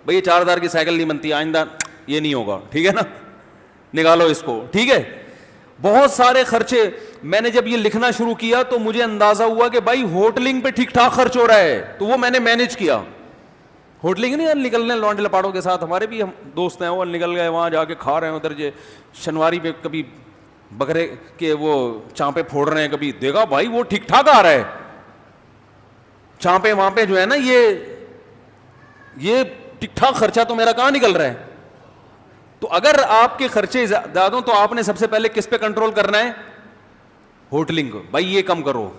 بھئی, 4,000 کی سائیکل نہیں بنتی, آئندہ یہ نہیں ہوگا, ٹھیک ہے نا, نکالو اس کو, ٹھیک ہے. بہت سارے خرچے. میں نے جب یہ لکھنا شروع کیا تو مجھے اندازہ ہوا کہ بھائی ہوٹلنگ پہ ٹھیک ٹھاک خرچ ہو رہا ہے, تو وہ میں نے مینج کیا. ہوٹلنگ نہیں نکلنے لانڈے لپاڑوں کے ساتھ, ہمارے بھی ہم دوست ہیں, وہ نکل گئے وہاں جا کے کھا رہے ہیں ادھر, جو شنواری پہ کبھی بکرے کے وہ چانپے پھوڑ رہے ہیں, کبھی دیکھا بھائی وہ ٹھیک ٹھاک آ رہا ہے چانپے وہاں پہ جو ہے نا, یہ ٹھیک ٹھاک خرچہ تو میرا کہاں نکل رہا ہے. تو اگر آپ کے خرچے زیادہ ہوں تو آپ نے سب سے پہلے کس پہ کنٹرول کرنا ہے؟ ہوٹلنگ کو. بھائی یہ کم کرو.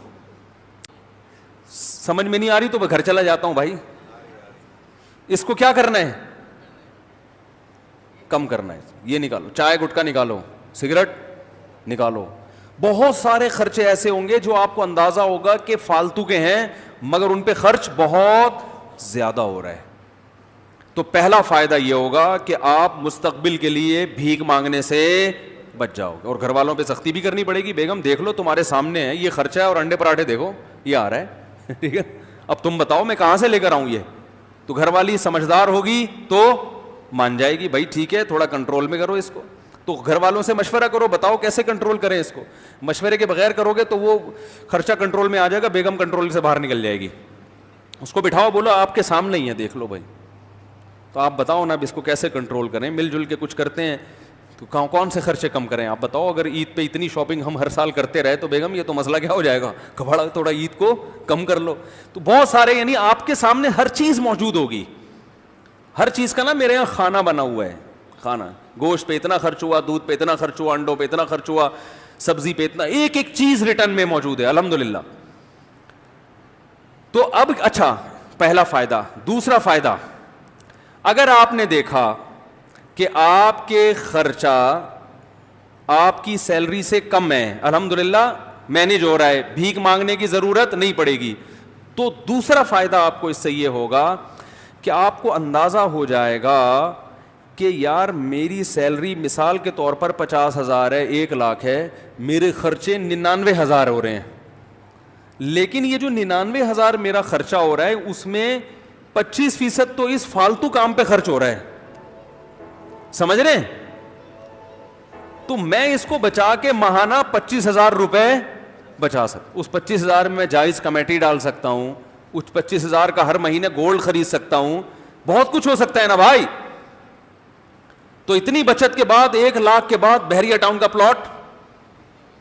سمجھ میں نہیں آ رہی تو میں گھر چلا جاتا ہوں بھائی. اس کو کیا کرنا ہے؟ کم کرنا ہے. یہ نکالو, چائے گٹکا نکالو, سگریٹ نکالو. بہت سارے خرچے ایسے ہوں گے جو آپ کو اندازہ ہوگا کہ فالتو کے ہیں مگر ان پہ خرچ بہت زیادہ ہو رہا ہے. تو پہلا فائدہ یہ ہوگا کہ آپ مستقبل کے لیے بھیک مانگنے سے بچ جاؤ گے. اور گھر والوں پہ سختی بھی کرنی پڑے گی, بیگم دیکھ لو تمہارے سامنے ہے یہ خرچہ ہے, اور انڈے پراٹھے دیکھو یہ آ رہا ہے, ٹھیک ہے, اب تم بتاؤ میں کہاں سے لے کر آؤں یہ. تو گھر والی سمجھدار ہوگی تو مان جائے گی, بھائی ٹھیک ہے تھوڑا کنٹرول میں کرو اس کو. تو گھر والوں سے مشورہ کرو, بتاؤ کیسے کنٹرول کریں اس کو. مشورے کے بغیر کرو گے تو وہ خرچہ کنٹرول میں آ جائے گا, بیگم کنٹرول سے باہر نکل جائے گی. اس کو بٹھاؤ, بولو آپ کے سامنے ہی ہے, دیکھ لو بھائی, تو آپ بتاؤ نا اب اس کو کیسے کنٹرول کریں. مل جل کے کچھ کرتے ہیں تو کون سے خرچے کم کریں آپ بتاؤ. اگر عید پہ اتنی شاپنگ ہم ہر سال کرتے رہے تو بیگم یہ تو مسئلہ کیا ہو جائے گا, کبھڑا تھوڑا عید کو کم کر لو. تو بہت سارے, یعنی آپ کے سامنے ہر چیز موجود ہوگی. ہر چیز کا نا میرے یہاں کھانا بنا ہوا ہے, کھانا, گوشت پہ اتنا خرچ ہوا, دودھ پہ اتنا خرچ ہوا, انڈوں پہ اتنا خرچ ہوا, سبزی پہ اتنا, ایک ایک چیز ریٹرن میں موجود ہے الحمدللہ. تو اب اچھا, پہلا فائدہ. دوسرا فائدہ, اگر آپ نے دیکھا کہ آپ کے خرچہ آپ کی سیلری سے کم ہے, الحمدللہ مینیج ہو رہا ہے, بھیک مانگنے کی ضرورت نہیں پڑے گی, تو دوسرا فائدہ آپ کو اس سے یہ ہوگا کہ آپ کو اندازہ ہو جائے گا کہ یار میری سیلری مثال کے طور پر 50,000 ہے, 1,00,000 ہے, میرے خرچے 99,000 ہو رہے ہیں. لیکن یہ جو 99,000 میرا خرچہ ہو رہا ہے اس میں 25% تو اس فالتو کام پہ خرچ ہو رہا ہے, سمجھ رہے ہیں. تو میں اس کو بچا کے ماہانہ 25,000 روپے بچا سکتا. اس 25,000 میں جائز کمیٹی ڈال سکتا ہوں, اس 25,000 کا ہر مہینے گولڈ خرید سکتا ہوں, بہت کچھ ہو سکتا ہے نا بھائی. تو اتنی بچت کے بعد 1,00,000 کے بعد بحریہ ٹاؤن کا پلاٹ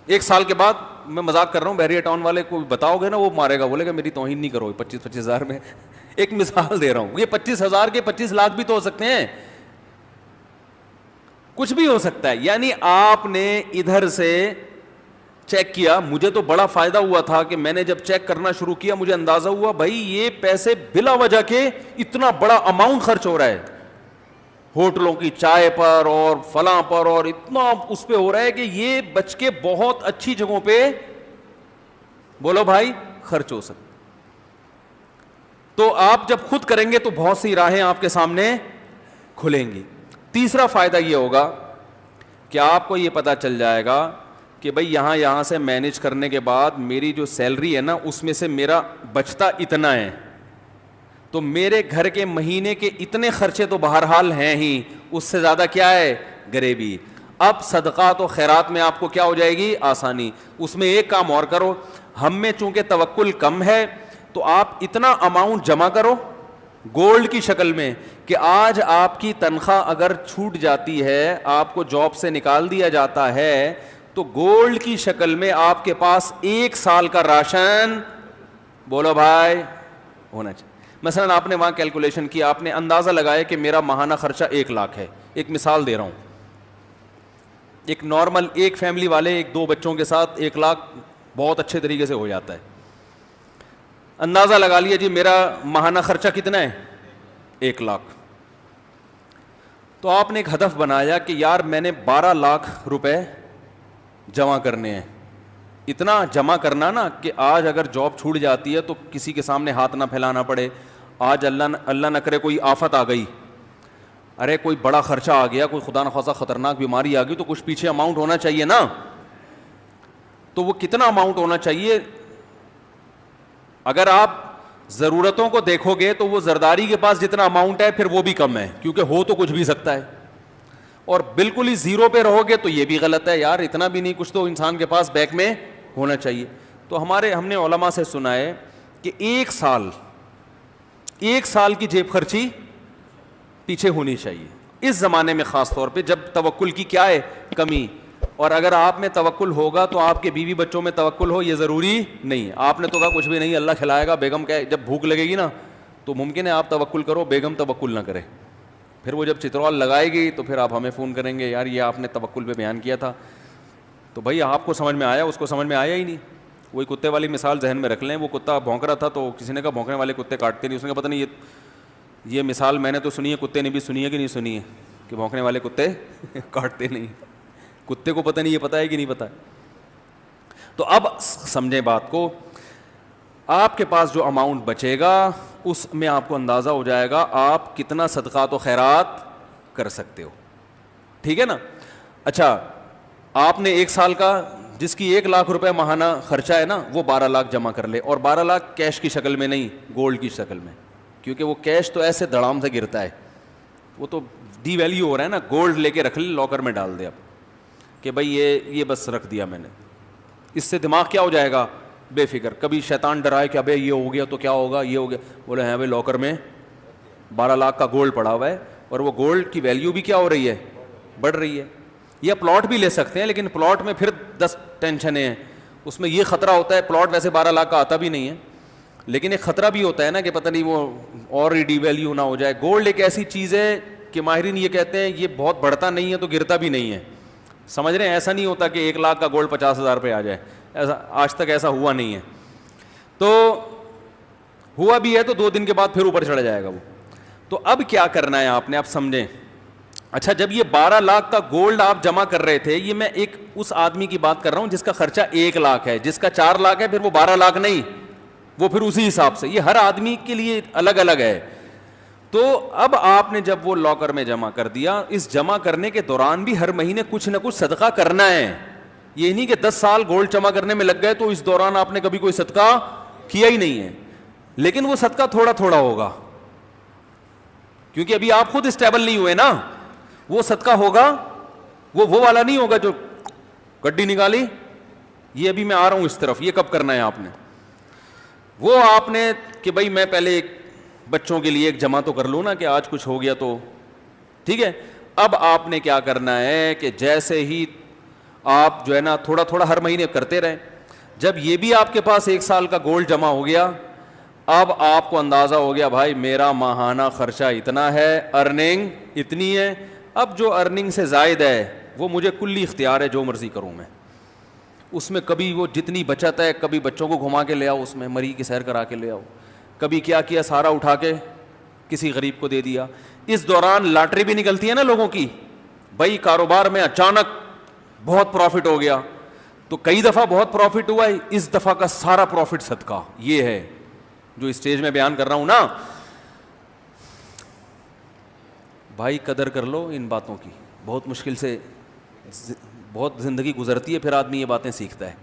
1 سال کے بعد, میں مذاق کر رہا ہوں, بحریہ ٹاؤن والے کو بتاؤ گے نا وہ مارے گا, بولے گا میری توہین نہیں کرو. 25,000 میں ایک مثال دے رہا ہوں, یہ 25,000 کے 25 لاکھ بھی تو ہو سکتے ہیں, کچھ بھی ہو سکتا ہے. یعنی آپ نے ادھر سے چیک کیا, مجھے تو بڑا فائدہ ہوا تھا کہ میں نے جب چیک کرنا شروع کیا مجھے اندازہ ہوا بھائی یہ پیسے بلا وجہ کے اتنا بڑا اماؤنٹ خرچ ہو رہا ہے ہوٹلوں کی چائے پر اور فلاں پر, اور اتنا اس پہ ہو رہا ہے کہ یہ بچ کے بہت اچھی جگہوں پہ بولو بھائی خرچ ہو سکتا. تو آپ جب خود کریں گے تو بہت سی راہیں آپ کے سامنے کھلیں گی. تیسرا فائدہ یہ ہوگا کہ آپ کو یہ پتا چل جائے گا کہ بھئی یہاں سے مینیج کرنے کے بعد میری جو سیلری ہے نا اس میں سے میرا بچتا اتنا ہے, تو میرے گھر کے مہینے کے اتنے خرچے تو بہرحال ہیں ہی, اس سے زیادہ کیا ہے غریبی. اب صدقات و خیرات میں آپ کو کیا ہو جائے گی آسانی. اس میں ایک کام اور کرو, ہم میں چونکہ توکل کم ہے تو آپ اتنا اماؤنٹ جمع کرو گولڈ کی شکل میں کہ آج آپ کی تنخواہ اگر چھوٹ جاتی ہے, آپ کو جاب سے نکال دیا جاتا ہے, تو گولڈ کی شکل میں آپ کے پاس 1 سال کا راشن بولو بھائی ہونا چاہیے. مثلا آپ نے وہاں کیلکولیشن کی, آپ نے اندازہ لگایا کہ میرا ماہانہ خرچہ 1 لاکھ ہے. ایک مثال دے رہا ہوں, ایک نارمل ایک فیملی والے 1-2 بچوں کے ساتھ 1 لاکھ بہت اچھے طریقے سے ہو جاتا ہے. اندازہ لگا لیا جی میرا ماہانہ خرچہ کتنا ہے 1 لاکھ. تو آپ نے ایک ہدف بنایا کہ یار میں نے 12 لاکھ روپے جمع کرنے ہیں. اتنا جمع کرنا نا کہ آج اگر جاب چھوٹ جاتی ہے تو کسی کے سامنے ہاتھ نہ پھیلانا پڑے. آج اللہ نہ کرے کوئی آفت آ گئی, ارے کوئی بڑا خرچہ آ گیا, کوئی خدا نخواستہ خطرناک بیماری آ گئی, تو کچھ پیچھے اماؤنٹ ہونا چاہیے نا. تو وہ کتنا اماؤنٹ ہونا چاہیے؟ اگر آپ ضرورتوں کو دیکھو گے تو وہ زرداری کے پاس جتنا اماؤنٹ ہے پھر وہ بھی کم ہے, کیونکہ ہو تو کچھ بھی سکتا ہے. اور بالکل ہی زیرو پہ رہو گے تو یہ بھی غلط ہے, یار اتنا بھی نہیں, کچھ تو انسان کے پاس بینک میں ہونا چاہیے. تو ہم نے علماء سے سنا ہے کہ 1 سال کی جیب خرچی پیچھے ہونی چاہیے اس زمانے میں, خاص طور پہ جب توکل کی کیا ہے کمی. اور اگر آپ میں توکل ہوگا تو آپ کے بیوی بچوں میں توکل ہو یہ ضروری نہیں. آپ نے تو کہا کچھ بھی نہیں اللہ کھلائے گا, بیگم کہ جب بھوک لگے گی نا تو ممکن ہے آپ توکل کرو, بیگم توکل نہ کرے. پھر وہ جب چترال لگائے گی تو پھر آپ ہمیں فون کریں گے یار یہ آپ نے توکل پہ بیان کیا تھا. تو بھائی آپ کو سمجھ میں آیا, اس کو سمجھ میں آیا ہی نہیں. وہی کتے والی مثال ذہن میں رکھ لیں, وہ کتا بھونک رہا تھا تو کسی نے کہا بھونکنے والے کتے کاٹتے نہیں. اس نے کہا پتہ نہیں یہ مثال میں نے تو سنی ہے, کتے نے بھی سنی ہے کہ نہیں سنی ہے کہ بھونکنے والے کتے کاٹتے نہیں. کتے کو پتہ نہیں یہ پتہ ہے کہ نہیں پتہ ہے. تو اب سمجھیں بات کو, آپ کے پاس جو اماؤنٹ بچے گا اس میں آپ کو اندازہ ہو جائے گا آپ کتنا صدقات و خیرات کر سکتے ہو. ٹھیک ہے نا. اچھا آپ نے 1 سال کا جس کی 1 لاکھ روپے ماہانہ خرچہ ہے نا وہ 12 لاکھ جمع کر لے, اور 12 لاکھ کیش کی شکل میں نہیں, گولڈ کی شکل میں, کیونکہ وہ کیش تو ایسے دڑام سے گرتا ہے, وہ تو ڈی ویلیو ہو رہا ہے نا. گولڈ لے کے رکھ لے, لاکر میں ڈال دے اب کہ بھائی یہ بس رکھ دیا میں نے. اس سے دماغ کیا ہو جائے گا بے فکر. کبھی شیطان ڈرائے کہ ابے یہ ہو گیا تو کیا ہوگا, یہ ہو گیا, بولے ہیں بھائی لاکر میں 12 لاکھ کا گولڈ پڑا ہوا ہے, اور وہ گولڈ کی ویلیو بھی کیا ہو رہی ہے بڑھ رہی ہے. یا پلاٹ بھی لے سکتے ہیں, لیکن پلاٹ میں پھر 10 ٹینشنیں ہیں. اس میں یہ خطرہ ہوتا ہے, پلاٹ ویسے 12 لاکھ کا آتا بھی نہیں ہے, لیکن ایک خطرہ بھی ہوتا ہے نا کہ پتہ نہیں وہ اور ڈی ویلیو نہ ہو جائے. گولڈ ایک ایسی چیز ہے کہ ماہرین یہ کہتے ہیں یہ بہت بڑھتا نہیں ہے تو گرتا بھی نہیں ہے. سمجھ رہے ہیں, ایسا نہیں ہوتا کہ 1 لاکھ کا گولڈ 50,000 پہ آ جائے, ایسا آج تک ایسا ہوا نہیں ہے. تو ہوا بھی ہے تو 2 دن کے بعد پھر اوپر چڑھ جائے گا وہ. تو اب کیا کرنا ہے آپ نے, آپ سمجھیں. اچھا جب یہ 12 لاکھ کا گولڈ آپ جمع کر رہے تھے, یہ میں ایک اس آدمی کی بات کر رہا ہوں جس کا خرچہ 1 لاکھ ہے, جس کا 4 لاکھ ہے پھر وہ 12 لاکھ نہیں, وہ پھر اسی حساب سے. یہ ہر آدمی کے لیے الگ الگ ہے. تو اب آپ نے جب وہ لاکر میں جمع کر دیا, اس جمع کرنے کے دوران بھی ہر مہینے کچھ نہ کچھ صدقہ کرنا ہے. یہ نہیں کہ 10 سال گولڈ جمع کرنے میں لگ گئے تو اس دوران آپ نے کبھی کوئی صدقہ کیا ہی نہیں ہے, لیکن وہ صدقہ تھوڑا تھوڑا ہوگا, کیونکہ ابھی آپ خود اسٹیبل نہیں ہوئے نا. وہ صدقہ ہوگا وہ والا نہیں ہوگا جو گڈی نکالی, یہ ابھی میں آ رہا ہوں اس طرف, یہ کب کرنا ہے آپ نے. وہ آپ نے کہ بھائی میں پہلے ایک بچوں کے لیے ایک جمع تو کر لوں نا کہ آج کچھ ہو گیا تو ٹھیک ہے. اب آپ نے کیا کرنا ہے کہ جیسے ہی آپ جو ہے نا تھوڑا تھوڑا ہر مہینے کرتے رہیں, جب یہ بھی آپ کے پاس 1 سال کا گولڈ جمع ہو گیا, اب آپ کو اندازہ ہو گیا بھائی میرا ماہانہ خرچہ اتنا ہے, ارننگ اتنی ہے, اب جو ارننگ سے زائد ہے وہ مجھے کلی اختیار ہے, جو مرضی کروں میں اس میں. کبھی وہ جتنی بچت ہے, کبھی بچوں کو گھما کے لے آؤ, اس میں مری کی سیر کرا کے لے آؤ, کبھی کیا کیا سارا اٹھا کے کسی غریب کو دے دیا. اس دوران لاٹری بھی نکلتی ہے نا لوگوں کی, بھائی کاروبار میں اچانک بہت پروفٹ ہو گیا, تو کئی دفعہ بہت پروفٹ ہوا ہے, اس دفعہ کا سارا پروفٹ صدقہ. یہ ہے جو اسٹیج میں بیان کر رہا ہوں نا. بھائی قدر کر لو ان باتوں کی, بہت مشکل سے بہت زندگی گزرتی ہے, پھر آدمی یہ باتیں سیکھتا ہے.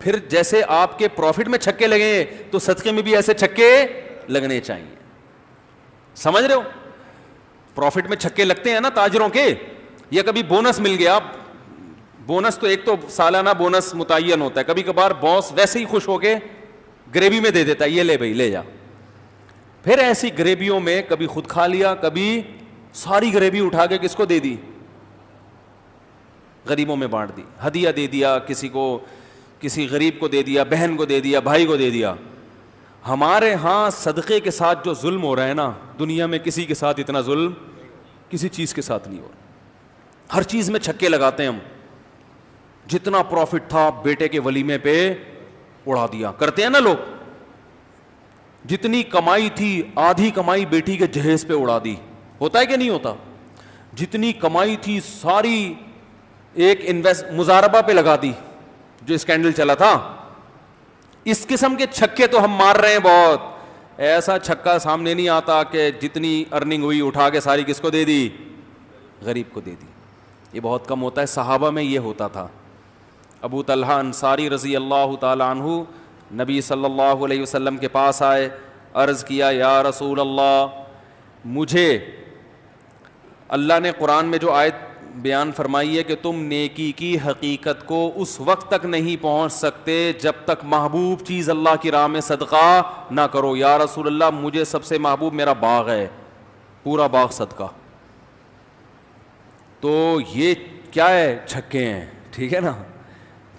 پھر جیسے آپ کے پروفٹ میں چھکے لگے تو صدقے میں بھی ایسے چھکے لگنے چاہیے. سمجھ رہے ہو؟ پروفٹ میں چھکے لگتے ہیں نا تاجروں کے, یا کبھی بونس مل گیا. بونس تو ایک تو سالانہ بونس متعین ہوتا ہے, کبھی کبھار باس ویسے ہی خوش ہو کے گریوی میں دے دیتا ہے, یہ لے بھائی لے جا. پھر ایسی گریویوں میں کبھی خود کھا لیا, کبھی ساری گریوی اٹھا کے کس کو دے دی, غریبوں میں بانٹ دی, ہدیہ دے دیا کسی کو, کسی غریب کو دے دیا, بہن کو دے دیا, بھائی کو دے دیا. ہمارے ہاں صدقے کے ساتھ جو ظلم ہو رہا ہے نا, دنیا میں کسی کے ساتھ اتنا ظلم کسی چیز کے ساتھ نہیں ہو رہا. ہر چیز میں چھکے لگاتے ہیں ہم. جتنا پروفٹ تھا بیٹے کے ولیمے پہ اڑا دیا, کرتے ہیں نا لوگ. جتنی کمائی تھی آدھی کمائی بیٹی کے جہیز پہ اڑا دی. ہوتا ہے کہ نہیں ہوتا؟ جتنی کمائی تھی ساری ایک مزاربہ پہ لگا دی, جو اسکینڈل چلا تھا. اس قسم کے چھکے تو ہم مار رہے ہیں بہت. ایسا چھکا سامنے نہیں آتا کہ جتنی ارننگ ہوئی اٹھا کے ساری کس کو دے دی, غریب کو دے دی. یہ بہت کم ہوتا ہے. صحابہ میں یہ ہوتا تھا. ابو طلحہ انصاری رضی اللہ تعالی عنہ نبی صلی اللہ علیہ وسلم کے پاس آئے, عرض کیا یا رسول اللہ, مجھے اللہ نے قرآن میں جو آیت بیان فرمائی ہے کہ تم نیکی کی حقیقت کو اس وقت تک نہیں پہنچ سکتے جب تک محبوب چیز اللہ کی راہ میں صدقہ نہ کرو. یا رسول اللہ مجھے سب سے محبوب میرا باغ ہے, پورا باغ صدقہ. تو یہ کیا ہے, چھکے ہیں. ٹھیک ہے نا,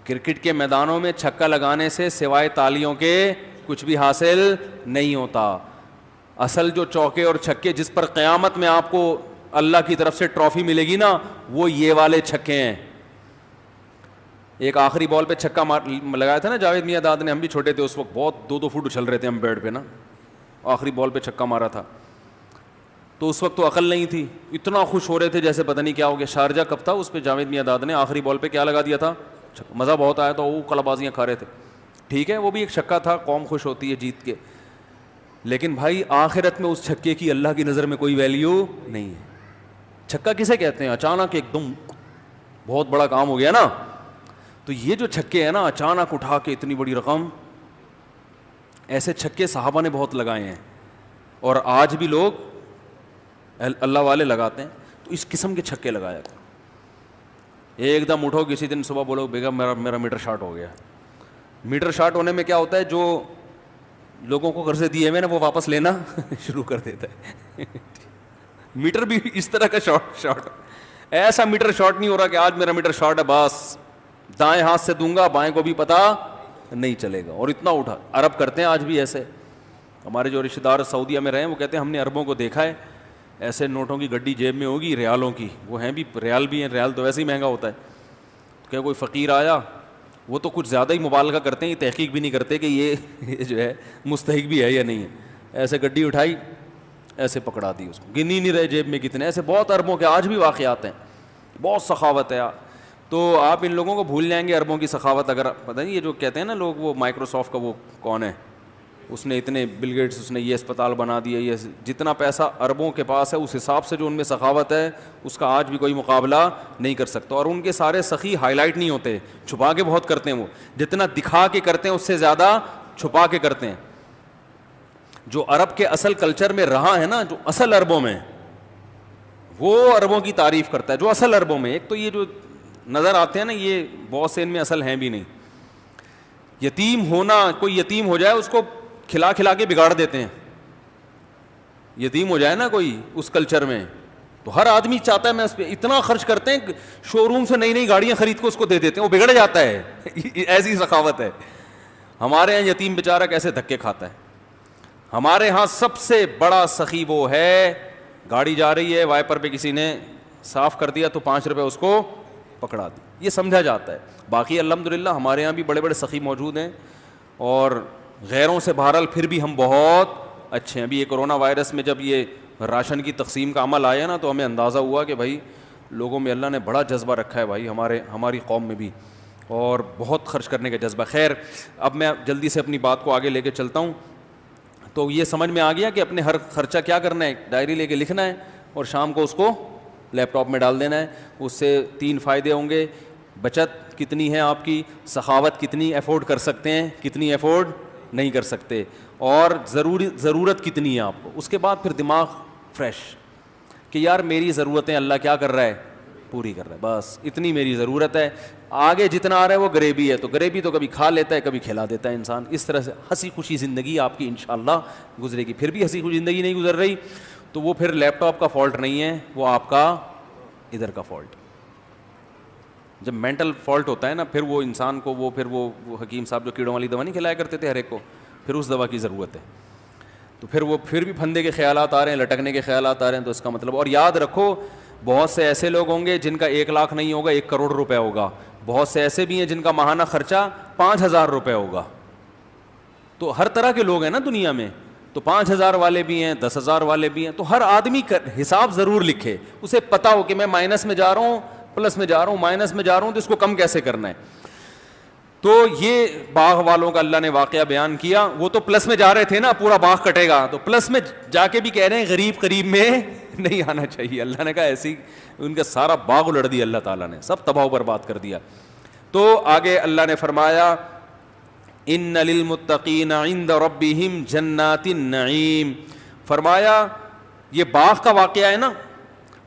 کرکٹ کے میدانوں میں چھکا لگانے سے سوائے تالیوں کے کچھ بھی حاصل نہیں ہوتا. اصل جو چوکے اور چھکے جس پر قیامت میں آپ کو اللہ کی طرف سے ٹرافی ملے گی نا, وہ یہ والے چھکے ہیں. ایک آخری بال پہ چھکا لگایا تھا نا جاوید میاں داد نے, ہم بھی چھوٹے تھے اس وقت, بہت 2-2 فٹ اچھل رہے تھے ہم بیڈ پہ نا. آخری بال پہ چھکا مارا تھا تو اس وقت تو عقل نہیں تھی, اتنا خوش ہو رہے تھے جیسے پتہ نہیں کیا ہو گیا. شارجہ کپ تھا, اس پہ جاوید میاں داد نے آخری بال پہ کیا لگا دیا تھا, مزہ بہت آیا تھا, وہ کلا بازیاں کھا رہے تھے. ٹھیک ہے, وہ بھی ایک چھکا تھا, قوم خوش ہوتی ہے جیت کے. لیکن بھائی آخرت میں اس چھکے کی اللہ کی نظر میں کوئی ویلیو نہیں ہے. چھکا کسے کہتے ہیں؟ اچانک ایک دم بہت بڑا کام ہو گیا نا, تو یہ جو چھکے ہیں نا اچانک اٹھا کے اتنی بڑی رقم, ایسے چھکے صحابہ نے بہت لگائے ہیں اور آج بھی لوگ اللہ والے لگاتے ہیں. تو اس قسم کے چھکے لگایا کرو. ایک دم اٹھو کسی دن صبح بولو بیگم میرا میٹر شارٹ ہو گیا. میٹر شارٹ ہونے میں کیا ہوتا ہے, جو لوگوں کو قرضے دیے ہوئے نا وہ واپس لینا شروع کر دیتا ہے. میٹر بھی اس طرح کا شارٹ. ایسا میٹر شارٹ نہیں ہو رہا کہ آج میرا میٹر شارٹ ہے بس دائیں ہاتھ سے دوں گا بائیں کو بھی پتہ نہیں چلے گا, اور اتنا اٹھا. عرب کرتے ہیں آج بھی ایسے. ہمارے جو رشتہ دار سعودیہ میں رہے ہیں وہ کہتے ہیں ہم نے عربوں کو دیکھا ہے, ایسے نوٹوں کی گڈی جیب میں ہوگی ریالوں کی, وہ ہیں بھی ریال بھی ہیں, ریال تو ویسے ہی مہنگا ہوتا ہے. کہ کوئی فقیر آیا, وہ تو کچھ زیادہ ہی مبالغہ کرتے ہیں, یہ تحقیق بھی نہیں کرتے کہ یہ جو ہے مستحق بھی ہے یا نہیں ہے. ایسے گڈی اٹھائی, ایسے پکڑا دی, اس کو گنی نہیں رہے جیب میں کتنے. ایسے بہت عربوں کے آج بھی واقعات ہیں, بہت سخاوت ہے. تو آپ ان لوگوں کو بھول جائیں گے عربوں کی سخاوت. اگر پتہ نہیں یہ جو کہتے ہیں نا لوگ, وہ مائکروسافٹ کا وہ کون ہے, اس نے اتنے بل گیٹس اس نے یہ اسپتال بنا دیا, یہ جتنا پیسہ عربوں کے پاس ہے اس حساب سے جو ان میں سخاوت ہے اس کا آج بھی کوئی مقابلہ نہیں کر سکتا. اور ان کے سارے سخی ہائی لائٹ نہیں ہوتے, چھپا کے بہت کرتے ہیں. وہ جتنا دکھا کے کرتے ہیں اس سے زیادہ چھپا کے کرتے ہیں. جو عرب کے اصل کلچر میں رہا ہے نا, جو اصل عربوں میں, وہ عربوں کی تعریف کرتا ہے. جو اصل عربوں میں, ایک تو یہ جو نظر آتے ہیں نا یہ بہت سے ان میں اصل ہیں بھی نہیں. یتیم ہونا, کوئی یتیم ہو جائے اس کو کھلا کھلا کے بگاڑ دیتے ہیں. یتیم ہو جائے نا کوئی اس کلچر میں, تو ہر آدمی چاہتا ہے میں اس پہ اتنا خرچ کرتے ہیں, شو روم سے نئی نئی گاڑیاں خرید کے اس کو دے دیتے ہیں, وہ بگڑ جاتا ہے. ایسی سخاوت ہے. ہمارے یہاں یتیم بیچارہ کیسے دھکے کھاتا ہے. ہمارے ہاں سب سے بڑا سخی وہ ہے, گاڑی جا رہی ہے وائپر پہ کسی نے صاف کر دیا تو 5 روپے اس کو پکڑا دی, یہ سمجھا جاتا ہے. باقی الحمدللہ ہمارے یہاں بھی بڑے بڑے سخی موجود ہیں, اور غیروں سے بہرحال پھر بھی ہم بہت اچھے ہیں. ابھی یہ کرونا وائرس میں جب یہ راشن کی تقسیم کا عمل آیا نا, تو ہمیں اندازہ ہوا کہ بھائی لوگوں میں اللہ نے بڑا جذبہ رکھا ہے بھائی, ہماری قوم میں بھی, اور بہت خرچ کرنے کا جذبہ. خیر اب میں جلدی سے اپنی بات کو آگے لے کے چلتا ہوں. تو یہ سمجھ میں آ گیا کہ اپنے ہر خرچہ کیا کرنا ہے, ڈائری لے کے لکھنا ہے اور شام کو اس کو لیپ ٹاپ میں ڈال دینا ہے. اس سے 3 فائدے ہوں گے. بچت کتنی ہے آپ کی, سخاوت کتنی افورڈ کر سکتے ہیں, کتنی افورڈ نہیں کر سکتے, اور ضرورت کتنی ہے آپ کو. اس کے بعد پھر دماغ فریش کہ یار میری ضرورتیں اللہ کیا کر رہا ہے, پوری کر رہا ہے, بس اتنی میری ضرورت ہے. آگے جتنا آ رہا ہے وہ غریبی ہے, تو غریبی تو کبھی کھا لیتا ہے کبھی کھلا دیتا ہے انسان. اس طرح سے ہنسی خوشی زندگی آپ کی انشاءاللہ گزرے گی. پھر بھی ہنسی خوشی زندگی نہیں گزر رہی تو وہ پھر لیپ ٹاپ کا فالٹ نہیں ہے, وہ آپ کا ادھر کا فالٹ. جب مینٹل فالٹ ہوتا ہے نا, پھر وہ انسان کو وہ حکیم صاحب جو کیڑوں والی دوا نہیں کھلایا کرتے تھے ہر ایک کو, پھر اس دوا کی ضرورت ہے. تو پھر وہ پھر بھی پھندے کے خیالات آ رہے ہیں, لٹکنے کے خیالات آ رہے ہیں, تو اس کا مطلب. اور یاد رکھو بہت سے ایسے لوگ ہوں گے جن کا 1 لاکھ نہیں ہوگا, 1 کروڑ روپے ہوگا. بہت سے ایسے بھی ہیں جن کا ماہانہ خرچہ 5,000 روپے ہوگا. تو ہر طرح کے لوگ ہیں نا دنیا میں, تو 5,000 والے بھی ہیں, 10,000 والے بھی ہیں. تو ہر آدمی حساب ضرور لکھے, اسے پتا ہو کہ میں مائنس میں جا رہا ہوں, پلس میں جا رہا ہوں, مائنس میں جا رہا ہوں, تو اس کو کم کیسے کرنا ہے. تو یہ باغ والوں کا اللہ نے واقعہ بیان کیا. وہ تو پلس میں جا رہے تھے نا, پورا باغ کٹے گا, تو پلس میں جا کے بھی کہہ رہے ہیں غریب قریب میں نہیں آنا چاہیے. اللہ نے کہا ایسی ان کا سارا باغ الٹ دیا اللہ تعالیٰ نے, سب تباہ و برباد کر دیا. تو آگے اللہ نے فرمایا ان للمتقین عند ربہم جنات النعیم. فرمایا یہ باغ کا واقعہ ہے نا,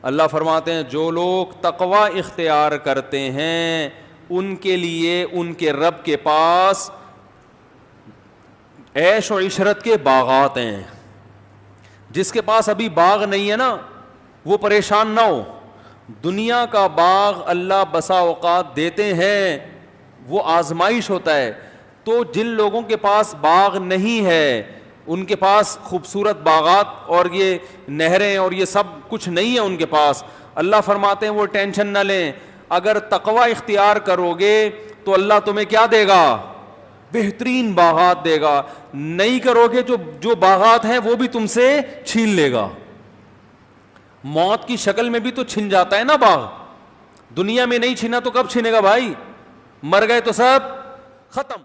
اللہ فرماتے ہیں جو لوگ تقوی اختیار کرتے ہیں ان کے لیے ان کے رب کے پاس عیش و عشرت کے باغات ہیں. جس کے پاس ابھی باغ نہیں ہے نا وہ پریشان نہ ہو. دنیا کا باغ اللہ بسا اوقات دیتے ہیں, وہ آزمائش ہوتا ہے. تو جن لوگوں کے پاس باغ نہیں ہے, ان کے پاس خوبصورت باغات اور یہ نہریں اور یہ سب کچھ نہیں ہے ان کے پاس, اللہ فرماتے ہیں وہ ٹینشن نہ لیں. اگر تقوی اختیار کرو گے تو اللہ تمہیں کیا دے گا, بہترین باغات دے گا. نہیں کرو گے جو باغات ہیں وہ بھی تم سے چھین لے گا. موت کی شکل میں بھی تو چھن جاتا ہے نا باغ, دنیا میں نہیں چھنا تو کب چھنے گا بھائی, مر گئے تو سب ختم.